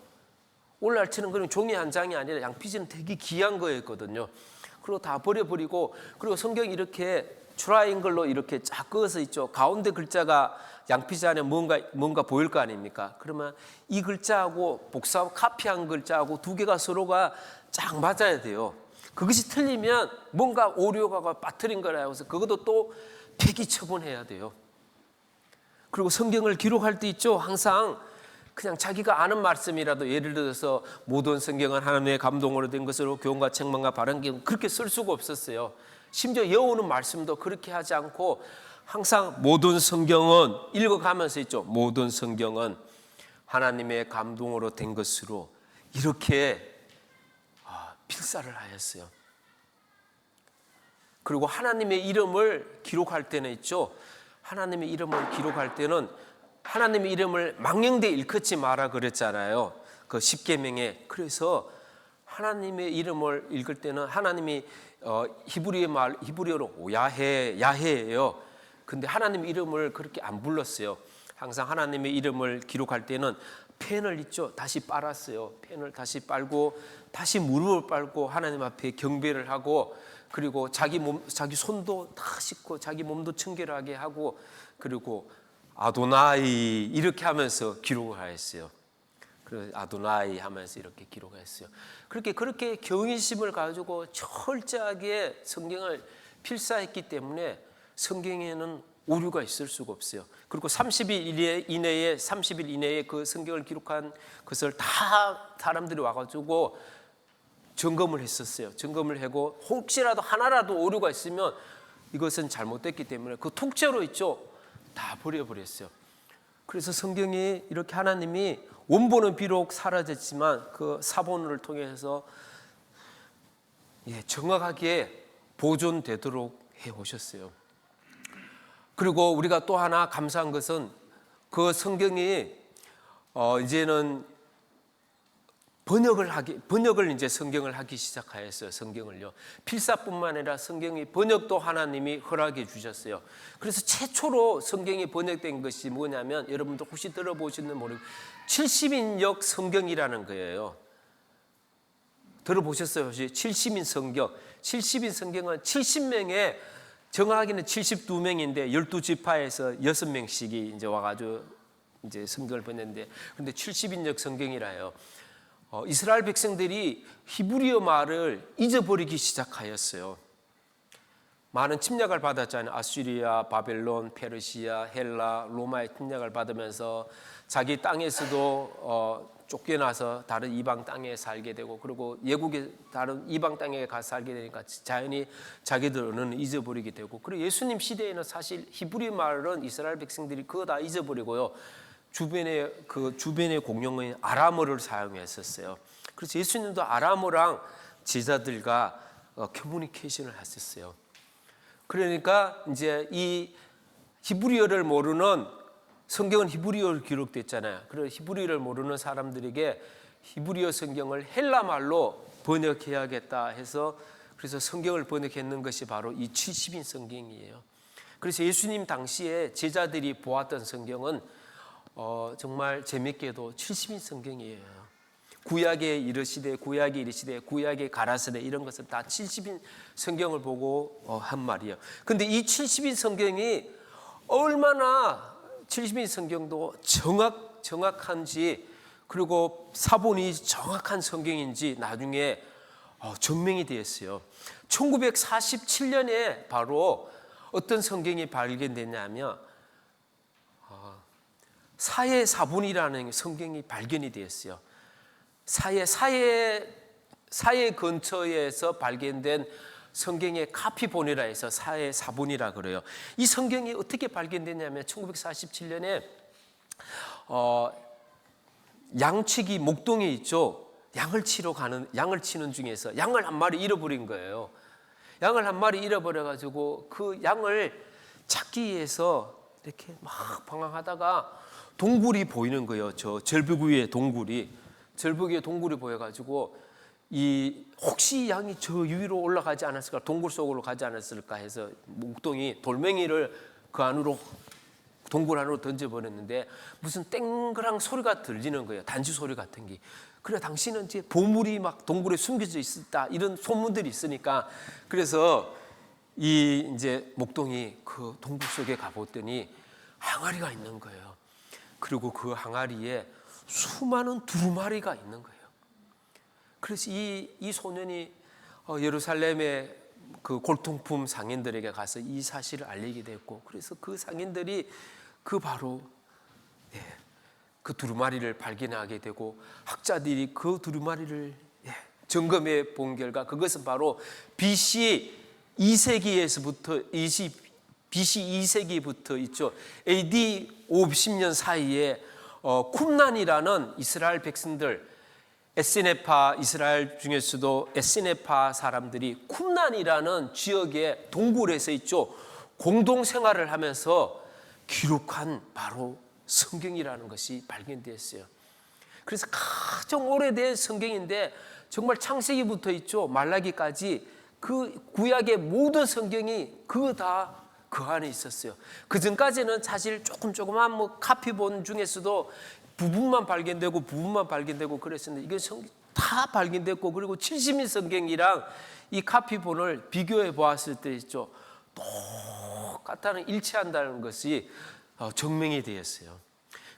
오늘날처럼 그런 종이 한 장이 아니라 양피지는 되게 귀한 거였거든요. 그리고 다 버려버리고, 그리고 성경이 이렇게 트라이앵글로 이렇게 쫙 그어서 있죠. 가운데 글자가 양피지 안에 뭔가 보일 거 아닙니까? 그러면 이 글자하고 카피한 글자하고 두 개가 서로가 쫙 맞아야 돼요. 그것이 틀리면 뭔가 오류가 빠뜨린 거라고 해서 그것도 또 폐기 처분해야 돼요. 그리고 성경을 기록할 때 있죠, 항상 그냥 자기가 아는 말씀이라도, 예를 들어서 모든 성경은 하나님의 감동으로 된 것으로 교훈과 책망과 바른 기능, 그렇게 쓸 수가 없었어요. 심지어 여호는 말씀도 그렇게 하지 않고 항상 모든 성경은 읽어가면서 있죠. 모든 성경은 하나님의 감동으로 된 것으로 이렇게 필사를 하였어요. 그리고 하나님의 이름을 기록할 때는 있죠. 하나님의 이름을 기록할 때는 하나님의 이름을 망령되 일컫지 마라 그랬잖아요. 그 십계명에. 그래서 하나님의 이름을 읽을 때는 하나님이 히브리어로 야헤예요. 근데 하나님 이름을 그렇게 안 불렀어요. 항상 하나님의 이름을 기록할 때는 펜을 있죠. 다시 빨았어요. 펜을 다시 빨고 다시 무릎을 빨고 하나님 앞에 경배를 하고 그리고 자기 손도 다 씻고 자기 몸도 청결하게 하고 그리고 아도나이 이렇게 하면서 기록을 하였어요. 그래서 아도나이 하면서 이렇게 기록했어요. 그렇게 경외심을 가지고 철저하게 성경을 필사했기 때문에 성경에는 오류가 있을 수가 없어요. 그리고 30일 이내에 그 성경을 기록한 것을 다 사람들이 와가지고 점검을 했었어요. 점검을 하고 혹시라도 하나라도 오류가 있으면 이것은 잘못됐기 때문에 그 통째로 있죠. 다 버려버렸어요. 그래서 성경이 이렇게 하나님이 원본은 비록 사라졌지만 그 사본을 통해서 정확하게 보존되도록 해오셨어요. 그리고 우리가 또 하나 감사한 것은 그 성경이 이제는 번역을 이제 성경을 하기 시작하였어요. 성경을요. 필사뿐만 아니라 성경이 번역도 하나님이 허락해 주셨어요. 그래서 최초로 성경이 번역된 것이 뭐냐면 여러분들 혹시 들어보셨는지 모르겠어요. 70인역 성경이라는 거예요. 들어보셨어요? 혹시 70인 성경. 70인 성경은 70명의 정확하게는 72명인데 12지파에서 6명씩이 이제 와가지고 이제 성경을 번역했는데 근데 70인역 성경이라요. 이스라엘 백성들이 히브리어 말을 잊어버리기 시작하였어요. 많은 침략을 받았잖아요. 아수리아, 바벨론, 페르시아, 헬라, 로마의 침략을 받으면서 자기 땅에서도 쫓겨나서 다른 이방 땅에 살게 되고 그리고 예국의 다른 이방 땅에 가서 살게 되니까 자연히 자기들 언어는 잊어버리게 되고 그리고 예수님 시대에는 사실 히브리 말은 이스라엘 백성들이 그거 다 잊어버리고요. 주변의 공용어인 아람어를 사용했었어요. 그래서 예수님도 아람어랑 제자들과 커뮤니케이션을 했었어요. 그러니까 이제 이 히브리어를 모르는 성경은 히브리어로 기록됐잖아요. 그래서 히브리어를 모르는 사람들에게 히브리어 성경을 헬라 말로 번역해야겠다 해서 그래서 성경을 번역했는 것이 바로 이 70인 성경이에요. 그래서 예수님 당시에 제자들이 보았던 성경은 정말 재밌게도 70인 성경이에요. 구약에 이르시되 구약에 가라사대 이런 것은 다 70인 성경을 보고 한 말이에요. 근데 이 70인 성경이 얼마나 70인 성경도 정확한지 그리고 사본이 정확한 성경인지 나중에 증명이 되었어요. 1947년에 바로 어떤 성경이 발견됐냐면 사해사본이라는 성경이 발견이 되었어요. 사해 근처에서 발견된 성경의 카피본이라 해서 사해사본이라 그래요. 이 성경이 어떻게 발견됐냐면 1947년에 양치기 목동에 있죠. 양을 치는 중에서 양을 한 마리 잃어버린 거예요. 양을 한 마리 잃어버려 가지고 그 양을 찾기 위해서 이렇게 막 방황하다가 동굴이 보이는 거예요. 저 절벽 위에 동굴이 보여가지고 혹시 양이 저 위로 올라가지 않았을까, 동굴 속으로 가지 않았을까 해서 목동이 돌멩이를 그 안으로 동굴 안으로 던져버렸는데 무슨 땡그랑 소리가 들리는 거예요. 단지 소리 같은 게. 그래 당시는 이제 보물이 막 동굴에 숨겨져 있었다 이런 소문들이 있으니까 그래서 이제 목동이 그 동굴 속에 가봤더니 항아리가 있는 거예요. 그리고 그 항아리에 수많은 두루마리가 있는 거예요. 그래서 이 소년이 예루살렘의 그 골동품 상인들에게 가서 이 사실을 알리게 됐고, 그래서 그 상인들이 바로 그 두루마리를 발견하게 되고, 학자들이 그 두루마리를 점검해 본 결과 그것은 바로 BC 2세기에서부터 BC 2세기부터 있죠. AD 50년 사이에 쿰란이라는 이스라엘 백성들, 에스네파, 이스라엘 중에서도 에스네파 사람들이 쿰란이라는 지역의 동굴에서 있죠. 공동 생활을 하면서 기록한 바로 성경이라는 것이 발견되었어요. 그래서 가장 오래된 성경인데 정말 창세기부터 있죠. 말라기까지 그 구약의 모든 성경이 다 그 안에 있었어요. 그 전까지는 사실 조그만 뭐 카피본 중에서도 부분만 발견되고 그랬었는데 이게 다 발견됐고, 그리고 70인 성경이랑 이 카피본을 비교해 보았을 때 있죠. 똑같다는 일치한다는 것이 증명이 되었어요.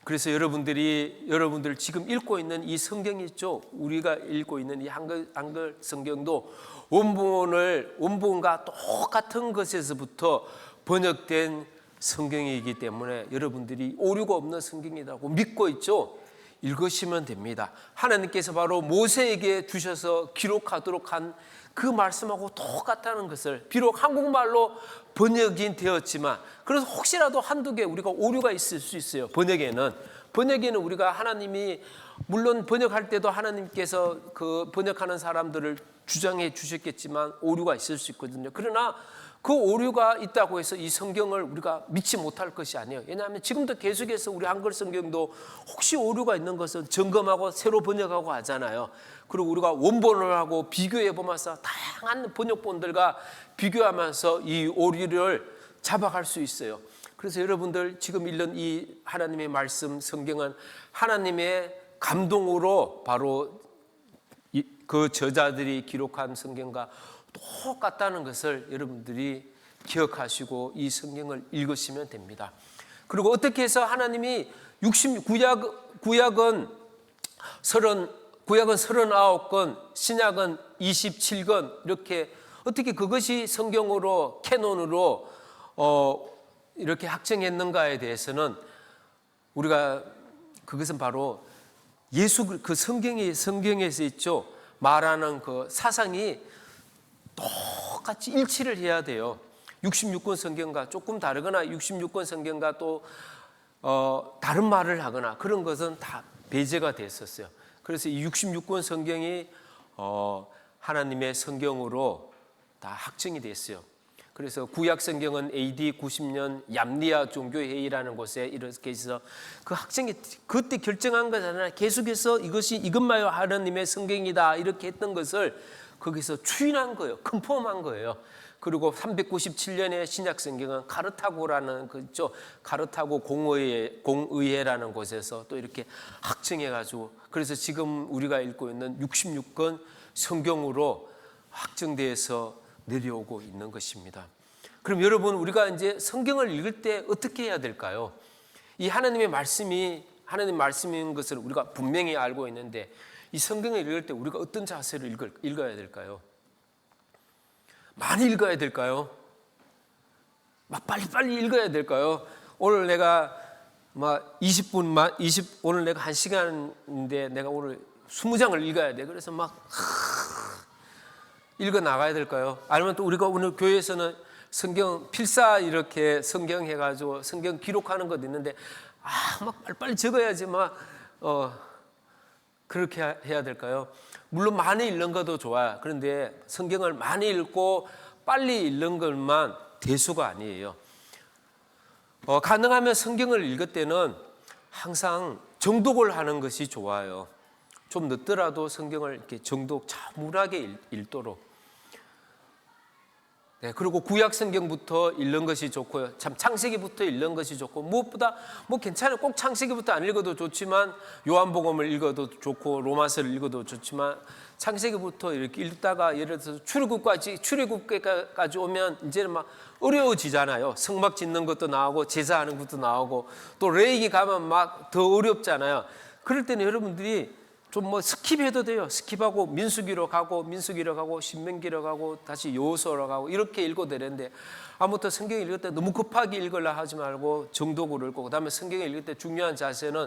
그래서 여러분들 지금 읽고 있는 이 성경이 있죠. 우리가 읽고 있는 이 한글 성경도 원본과 똑같은 것에서부터 번역된 성경이기 때문에 여러분들이 오류가 없는 성경이라고 믿고 있죠. 읽으시면 됩니다. 하나님께서 바로 모세에게 주셔서 기록하도록 한 그 말씀하고 똑같다는 것을, 비록 한국말로 번역이 되었지만, 그래서 혹시라도 한두 개 우리가 오류가 있을 수 있어요. 번역에는 우리가 하나님이, 물론 번역할 때도 하나님께서 그 번역하는 사람들을 주장해 주셨겠지만 오류가 있을 수 있거든요. 그러나 그 오류가 있다고 해서 이 성경을 우리가 믿지 못할 것이 아니에요. 왜냐하면 지금도 계속해서 우리 한글 성경도 혹시 오류가 있는 것은 점검하고 새로 번역하고 하잖아요. 그리고 우리가 원본을 하고 비교해 보면서 다양한 번역본들과 비교하면서 이 오류를 잡아갈 수 있어요. 그래서 여러분들 지금 읽는 이 하나님의 말씀 성경은 하나님의 감동으로 바로 그 저자들이 기록한 성경과 똑같다는 것을 여러분들이 기억하시고 이 성경을 읽으시면 됩니다. 그리고 어떻게 해서 하나님이 구약은 39권, 신약은 27권, 이렇게 어떻게 그것이 성경으로 캐논으로 이렇게 확정했는가에 대해서는 우리가, 그것은 바로 그 성경에서 있죠. 말하는 그 사상이 똑같이 일치를 해야 돼요. 66권 성경과 조금 다르거나 66권 성경과 또 다른 말을 하거나 그런 것은 다 배제가 됐었어요. 그래서 이 66권 성경이 하나님의 성경으로 다 확정이 됐어요. 그래서 구약 성경은 AD 90년 얌리아 종교회의라는 곳에 이렇게 있어 그 학생이 그때 결정한 거잖아요. 계속해서 이것마요 하나님의 성경이다 이렇게 했던 것을 거기서 추인한 거예요. 컨펌한 거예요. 그리고 397년에 신약 성경은 카르타고라는 그죠, 카르타고 공의회라는 곳에서 또 이렇게 확정해 가지고, 그래서 지금 우리가 읽고 있는 66권 성경으로 확정돼서 내려오고 있는 것입니다. 그럼 여러분, 우리가 이제 성경을 읽을 때 어떻게 해야 될까요? 이 하나님 말씀인 것을 우리가 분명히 알고 있는데, 이 성경을 읽을 때 우리가 어떤 자세를 읽어야 될까요? 많이 읽어야 될까요? 막 빨리빨리 읽어야 될까요? 오늘 내가 막 20분만 오늘 내가 1시간인데 내가 오늘 20장을 읽어야 돼. 그래서 막 읽어 나가야 될까요? 아니면 또 우리가 오늘 교회에서는 성경 필사 이렇게 성경 해가지고 성경 기록하는 것도 있는데 막 빨리빨리 적어야지 막 그렇게 해야 될까요? 물론 많이 읽는 것도 좋아요. 그런데 성경을 많이 읽고 빨리 읽는 것만 대수가 아니에요. 가능하면 성경을 읽을 때는 항상 정독을 하는 것이 좋아요. 좀 늦더라도 성경을 이렇게 정독 차분하게 읽도록. 네, 그리고 구약 성경부터 읽는 것이 좋고요. 참 창세기부터 읽는 것이 좋고, 무엇보다 뭐 괜찮아요. 꼭 창세기부터 안 읽어도 좋지만, 요한복음을 읽어도 좋고 로마서를 읽어도 좋지만, 창세기부터 이렇게 읽다가 예를 들어서 출애굽까지 오면 이제는 막 어려워지잖아요. 성막 짓는 것도 나오고 제사하는 것도 나오고, 또 레위기 가면 막 더 어렵잖아요. 그럴 때는 여러분들이 좀 뭐 스킵해도 돼요. 스킵하고 민수기로 가고 신명기로 가고 다시 여호수아로 가고 이렇게 읽어도 되는데, 아무튼 성경 읽을 때 너무 급하게 읽으려 하지 말고 정독으로 읽고, 그다음에 성경을 읽을 때 중요한 자세는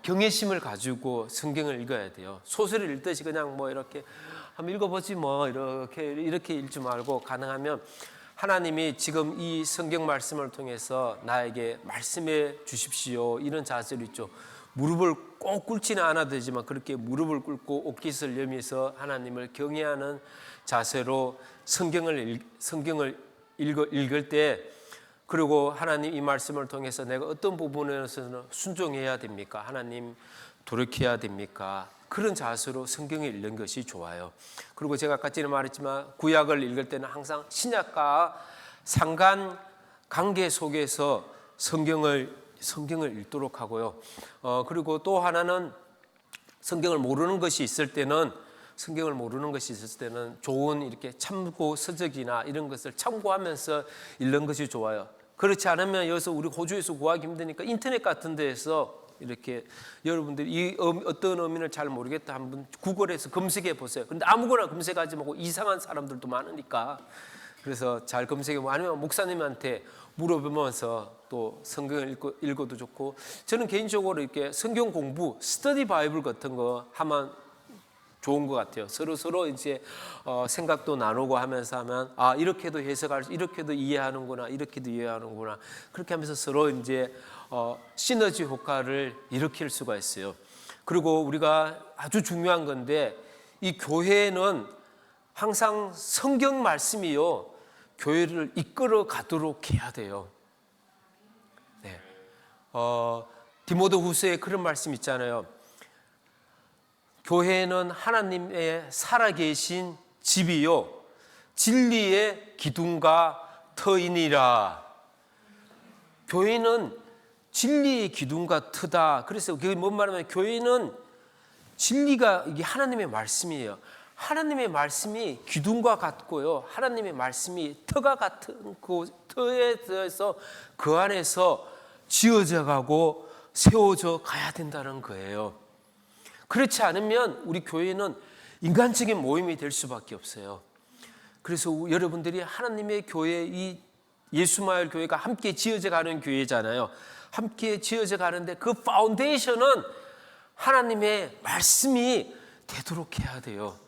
경외심을 가지고 성경을 읽어야 돼요. 소설을 읽듯이 그냥 뭐 이렇게 한번 읽어보지 뭐 이렇게 읽지 말고, 가능하면 하나님이 지금 이 성경 말씀을 통해서 나에게 말씀해 주십시오, 이런 자세로 있죠. 무릎을 꼭 꿇지는 않아도 되지만 그렇게 무릎을 꿇고 옷깃을 여미서 하나님을 경외하는 자세로 성경을 읽을 때, 그리고 하나님 이 말씀을 통해서 내가 어떤 부분에서는 순종해야 됩니까? 하나님 돌이켜야 됩니까? 그런 자세로 성경을 읽는 것이 좋아요. 그리고 제가 아까 전에 말했지만 구약을 읽을 때는 항상 신약과 상관 관계 속에서 성경을 읽도록 하고요. 그리고 또 하나는 성경을 모르는 것이 있을 때는 좋은 이렇게 참고 서적이나 이런 것을 참고하면서 읽는 것이 좋아요. 그렇지 않으면 여기서 우리 호주에서 구하기 힘드니까 인터넷 같은 데에서 이렇게 여러분들이 이 어떤 의미를 잘 모르겠다 한번 구글에서 검색해 보세요. 그런데 아무거나 검색하지 말고 이상한 사람들도 많으니까 그래서 잘 검색해 보고 아니면 목사님한테 물어보면서 또 성경을 읽어도 좋고, 저는 개인적으로 이렇게 성경 공부 스터디 바이블 같은 거 하면 좋은 것 같아요. 서로 이제 생각도 나누고 하면서 하면 이렇게도 해석할 수, 이렇게도 이해하는구나, 이렇게도 이해하는구나, 그렇게 하면서 서로 이제 시너지 효과를 일으킬 수가 있어요. 그리고 우리가 아주 중요한 건데 이 교회는 항상 성경 말씀이요 교회를 이끌어 가도록 해야 돼요. 네. 디모데후서에 그런 말씀 있잖아요. 교회는 하나님의 살아계신 집이요 진리의 기둥과 터이니라. 교회는 진리의 기둥과 터다. 그래서 그게 뭔 말이냐면 교회는 진리가 이게 하나님의 말씀이에요. 하나님의 말씀이 기둥과 같고요, 하나님의 말씀이 터가 같은 그 터에 대해서 그 안에서 지어져 가고 세워져 가야 된다는 거예요. 그렇지 않으면 우리 교회는 인간적인 모임이 될 수밖에 없어요. 그래서 여러분들이 하나님의 교회, 이 예수마을 교회가 함께 지어져 가는 교회잖아요. 함께 지어져 가는데 그 파운데이션은 하나님의 말씀이 되도록 해야 돼요.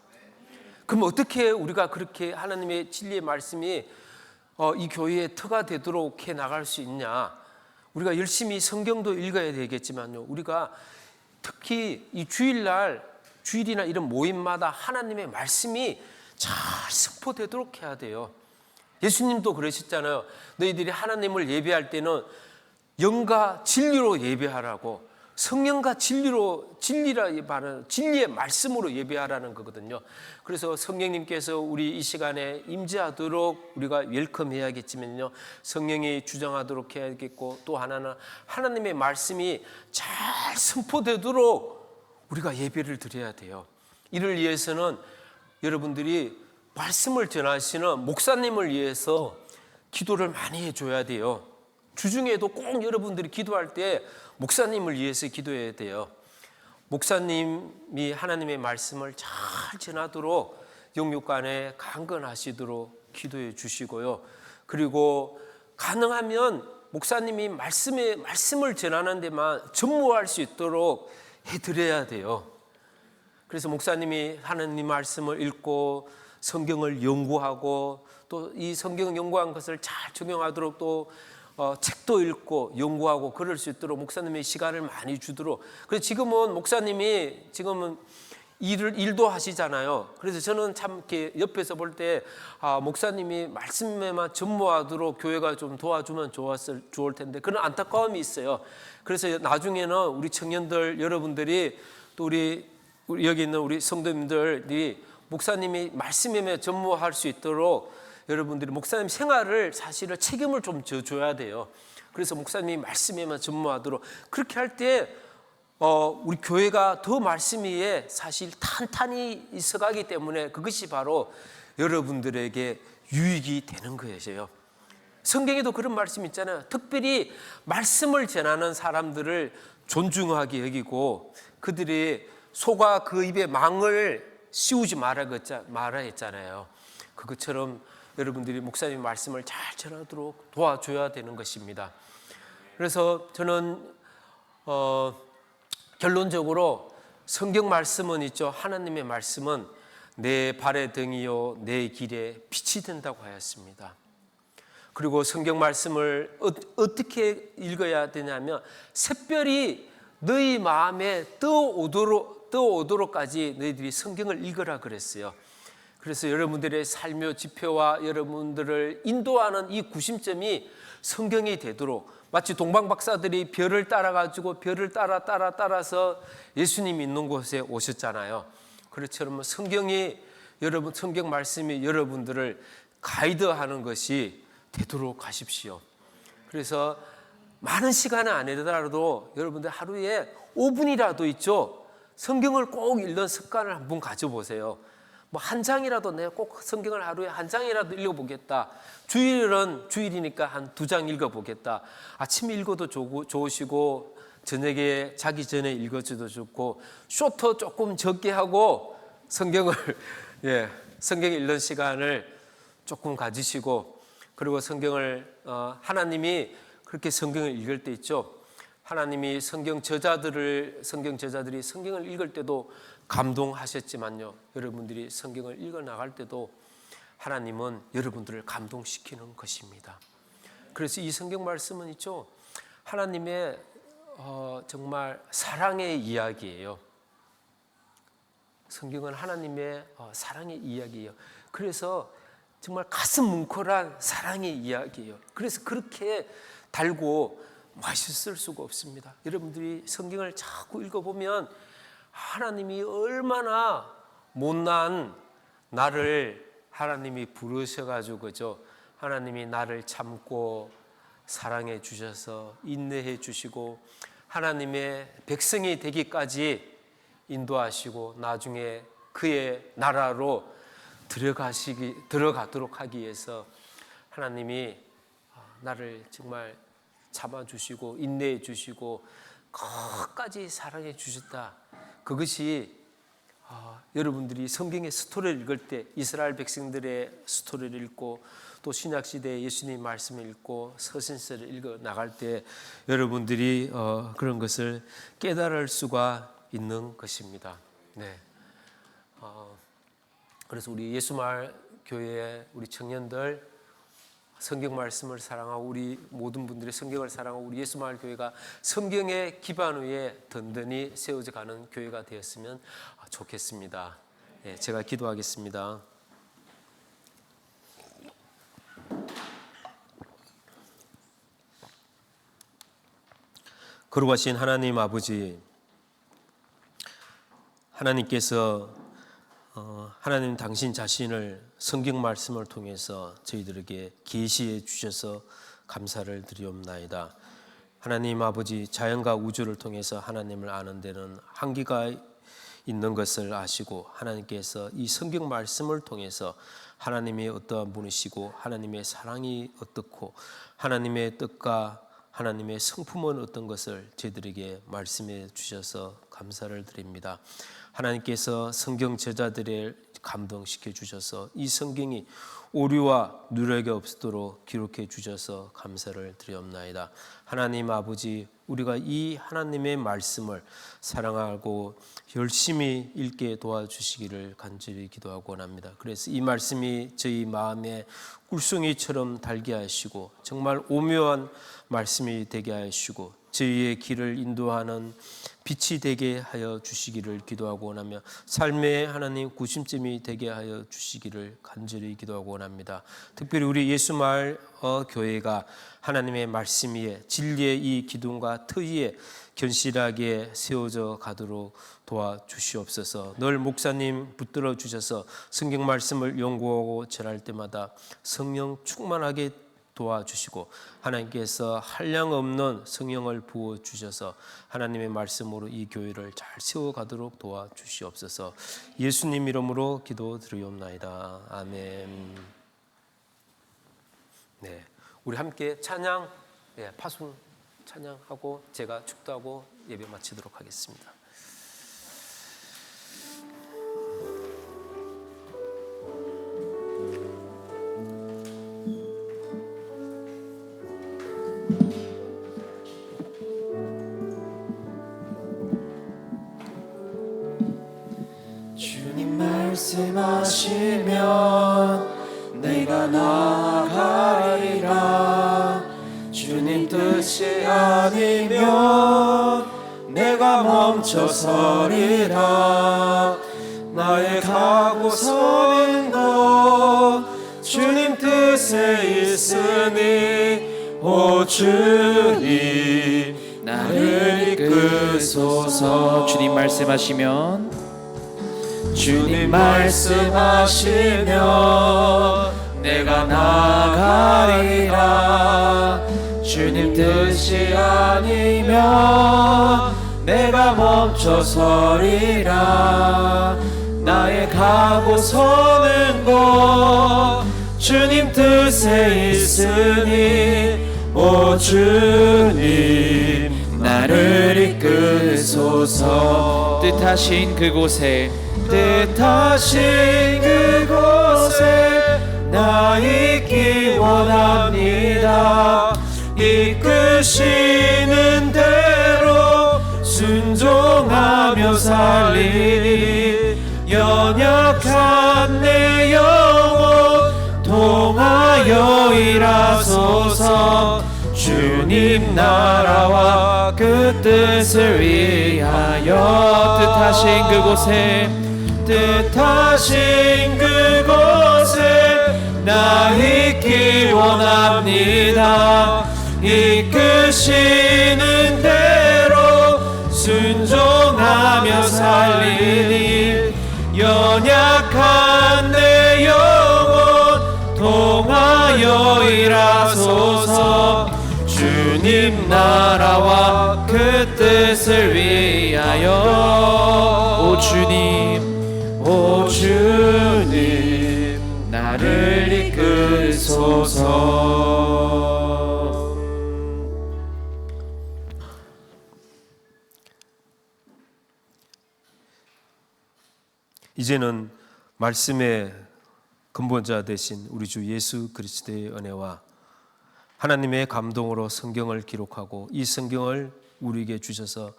그럼 어떻게 우리가 그렇게 하나님의 진리의 말씀이 이 교회의 터가 되도록 해 나갈 수 있냐? 우리가 열심히 성경도 읽어야 되겠지만요, 우리가 특히 이 주일이나 이런 모임마다 하나님의 말씀이 잘 선포되도록 해야 돼요. 예수님도 그러셨잖아요. 너희들이 하나님을 예배할 때는 영과 진리로 예배하라고, 성령과 진리라 말하는 진리의 말씀으로 예배하라는 거거든요. 그래서 성령님께서 우리 이 시간에 임재하도록 우리가 웰컴해야겠지만요, 성령이 주장하도록 해야겠고, 또 하나는 하나님의 말씀이 잘 선포되도록 우리가 예배를 드려야 돼요. 이를 위해서는 여러분들이 말씀을 전하시는 목사님을 위해서 기도를 많이 해줘야 돼요. 주중에도 꼭 여러분들이 기도할 때 목사님을 위해서 기도해야 돼요. 목사님이 하나님의 말씀을 잘 전하도록 영육간에 강건하시도록 기도해 주시고요. 그리고 가능하면 목사님이 말씀을 전하는 데만 전무할 수 있도록 해드려야 돼요. 그래서 목사님이 하나님 말씀을 읽고 성경을 연구하고 또 이 성경 연구한 것을 잘 적용하도록 또 책도 읽고 연구하고 그럴 수 있도록 목사님의 시간을 많이 주도록. 그래서 지금은 목사님이 일도 하시잖아요. 그래서 저는 참 이렇게 옆에서 볼 때 목사님이 말씀에만 전무하도록 교회가 좀 도와주면 좋을 텐데 그런 안타까움이 있어요. 그래서 나중에는 우리 청년들 여러분들이 또 우리 여기 있는 우리 성도님들이 목사님이 말씀에만 전무할 수 있도록 여러분들이 목사님 생활을 사실은 책임을 좀 져줘야 돼요. 그래서 목사님이 말씀에만 전무하도록 그렇게 할 때 우리 교회가 더 말씀 위에 사실 탄탄히 있어가기 때문에 그것이 바로 여러분들에게 유익이 되는 것이에요. 성경에도 그런 말씀 있잖아요. 특별히 말씀을 전하는 사람들을 존중하게 여기고 그들이 소가 그 입에 망을 씌우지 말아 했잖아요. 그것처럼 여러분들이 목사님 말씀을 잘 전하도록 도와줘야 되는 것입니다. 그래서 저는 결론적으로 성경 말씀은 있죠. 하나님의 말씀은 내 발의 등이요 내 길에 빛이 된다고 하였습니다. 그리고 성경 말씀을 어떻게 읽어야 되냐면 샛별이 너희 마음에 떠오도록까지 너희들이 성경을 읽으라 그랬어요. 그래서 여러분들의 삶의 지표와 여러분들을 인도하는 이 구심점이 성경이 되도록, 마치 동방 박사들이 별을 따라가지고 별을 따라서 예수님 있는 곳에 오셨잖아요. 그렇처럼 성경 말씀이 여러분들을 가이드하는 것이 되도록 하십시오. 그래서 많은 시간은 아니더라도 여러분들 하루에 5분이라도 있죠. 성경을 꼭 읽는 습관을 한번 가져보세요. 뭐 한 장이라도 내가 꼭 성경을 하루에 한 장이라도 읽어보겠다. 주일이니까 한 2장 읽어보겠다. 아침에 읽어도 좋으시고 저녁에 자기 전에 읽어줘도 좋고 쇼트 조금 적게 하고 성경 읽는 시간을 조금 가지시고, 그리고 성경을 하나님이 그렇게 성경을 읽을 때 있죠. 하나님이 성경 저자들이 성경을 읽을 때도 감동하셨지만요, 여러분들이 성경을 읽어 나갈 때도 하나님은 여러분들을 감동시키는 것입니다. 그래서 이 성경 말씀은 있죠, 하나님의 정말 사랑의 이야기예요. 성경은 하나님의 사랑의 이야기예요. 그래서 정말 가슴 뭉클한 사랑의 이야기예요. 그래서 그렇게 달고 맛있을 수가 없습니다. 여러분들이 성경을 자꾸 읽어보면 하나님이 얼마나 못난 나를 하나님이 부르셔가지고, 그죠? 하나님이 나를 참고 사랑해 주셔서 인내해 주시고 하나님의 백성이 되기까지 인도하시고 나중에 그의 나라로 들어가도록 하기 위해서 하나님이 나를 정말 참아주시고 인내해 주시고 끝까지 사랑해 주셨다. 그것이 여러분들이 성경의 스토리를 읽을 때, 이스라엘 백성들의 스토리를 읽고 또 신약시대의 예수님 말씀을 읽고 서신서를 읽어 나갈 때 여러분들이 그런 것을 깨달을 수가 있는 것입니다. 네. 그래서 우리 예수마을 교회 우리 청년들 성경 말씀을 사랑하고 우리 모든 분들이 성경을 사랑하고 우리 예수마을 교회가 성경의 기반 위에 든든히 세워져 가는 교회가 되었으면 좋겠습니다. 네, 제가 기도하겠습니다. 거룩하신 하나님 아버지, 하나님께서 하나님 당신 자신을 성경 말씀을 통해서 저희들에게 계시해 주셔서 감사를 드리옵나이다. 하나님 아버지, 자연과 우주를 통해서 하나님을 아는 데는 한계가 있는 것을 아시고 하나님께서 이 성경 말씀을 통해서 하나님의 어떠한 분이시고 하나님의 사랑이 어떻고 하나님의 뜻과 하나님의 성품은 어떤 것을 저희들에게 말씀해 주셔서 감사를 드립니다. 하나님께서 성경 제자들을 감동시켜 주셔서 이 성경이 오류와 누락이 없도록 기록해 주셔서 감사를 드리옵나이다. 하나님 아버지, 우리가 이 하나님의 말씀을 사랑하고 열심히 읽게 도와주시기를 간절히 기도하고 원합니다. 그래서 이 말씀이 저희 마음에 꿀송이처럼 달게 하시고 정말 오묘한 말씀이 되게 하시고 저희의 길을 인도하는 빛이 되게 하여 주시기를 기도하고 원하며 삶의 하나님 구심점이 되게 하여 주시기를 간절히 기도하고 원합니다. 특별히 우리 예수마을 교회가 하나님의 말씀 위에 진리의 이 기둥과 터 위에 견실하게 세워져 가도록 도와주시옵소서. 늘 목사님 붙들어 주셔서 성경 말씀을 연구하고 전할 때마다 성령 충만하게 도와주시고 하나님께서 한량 없는 성령을 부어주셔서 하나님의 말씀으로 이 교회를 잘 세워가도록 도와주시옵소서. 예수님 이름으로 기도드리옵나이다. 아멘. 네, 우리 함께 찬양, 파송 찬양하고 제가 축도하고 예배 마치도록 하겠습니다. 주님 말씀하시면 내가 나아가리라. 내가 멈춰서리라. 나의 가고 서는 곳 주님 뜻에 있으니 오 주님 나를 이끄소서. 주님 말씀하시면 주님 말씀하시면 내가 나가리라. 주님 뜻이 아니면 내가 멈춰서리라. 나의 가고 서는 곳 주님 뜻에 있으니 오 주님 나를 이끄소서. 뜻하신 그곳에 나 있기 원합니다. 이끄시는 대로 순종하며 살리니 연약한 내 영혼 통하여 일하소서. 주님 나라와 그 뜻을 위하여 뜻하신 그곳에 나 있기 원합니다. 이끄시는 대로 순종하며 살리니 연약한 내 영혼 통하여 일하소서. 주님 나라와 그 뜻을 위하여 오 주님 나를 이끄소서. 이제는 말씀의 근본자 되신 우리 주 예수 그리스도의 은혜와 하나님의 감동으로 성경을 기록하고 이 성경을 우리에게 주셔서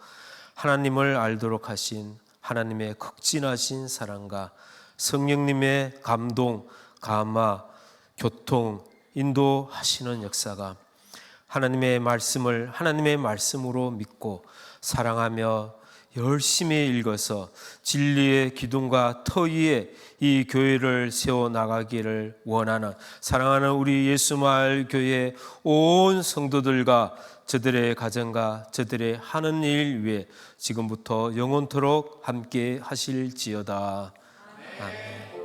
하나님을 알도록 하신 하나님의 극진하신 사랑과 성령님의 감동, 감화, 교통, 인도하시는 역사가 하나님의 말씀을 하나님의 말씀으로 믿고 사랑하며 열심히 읽어서 진리의 기둥과 터 위에 이 교회를 세워나가기를 원하는 사랑하는 우리 예수마을 교회 온 성도들과 저들의 가정과 저들의 하는 일 위에 지금부터 영원토록 함께 하실지어다. 아멘.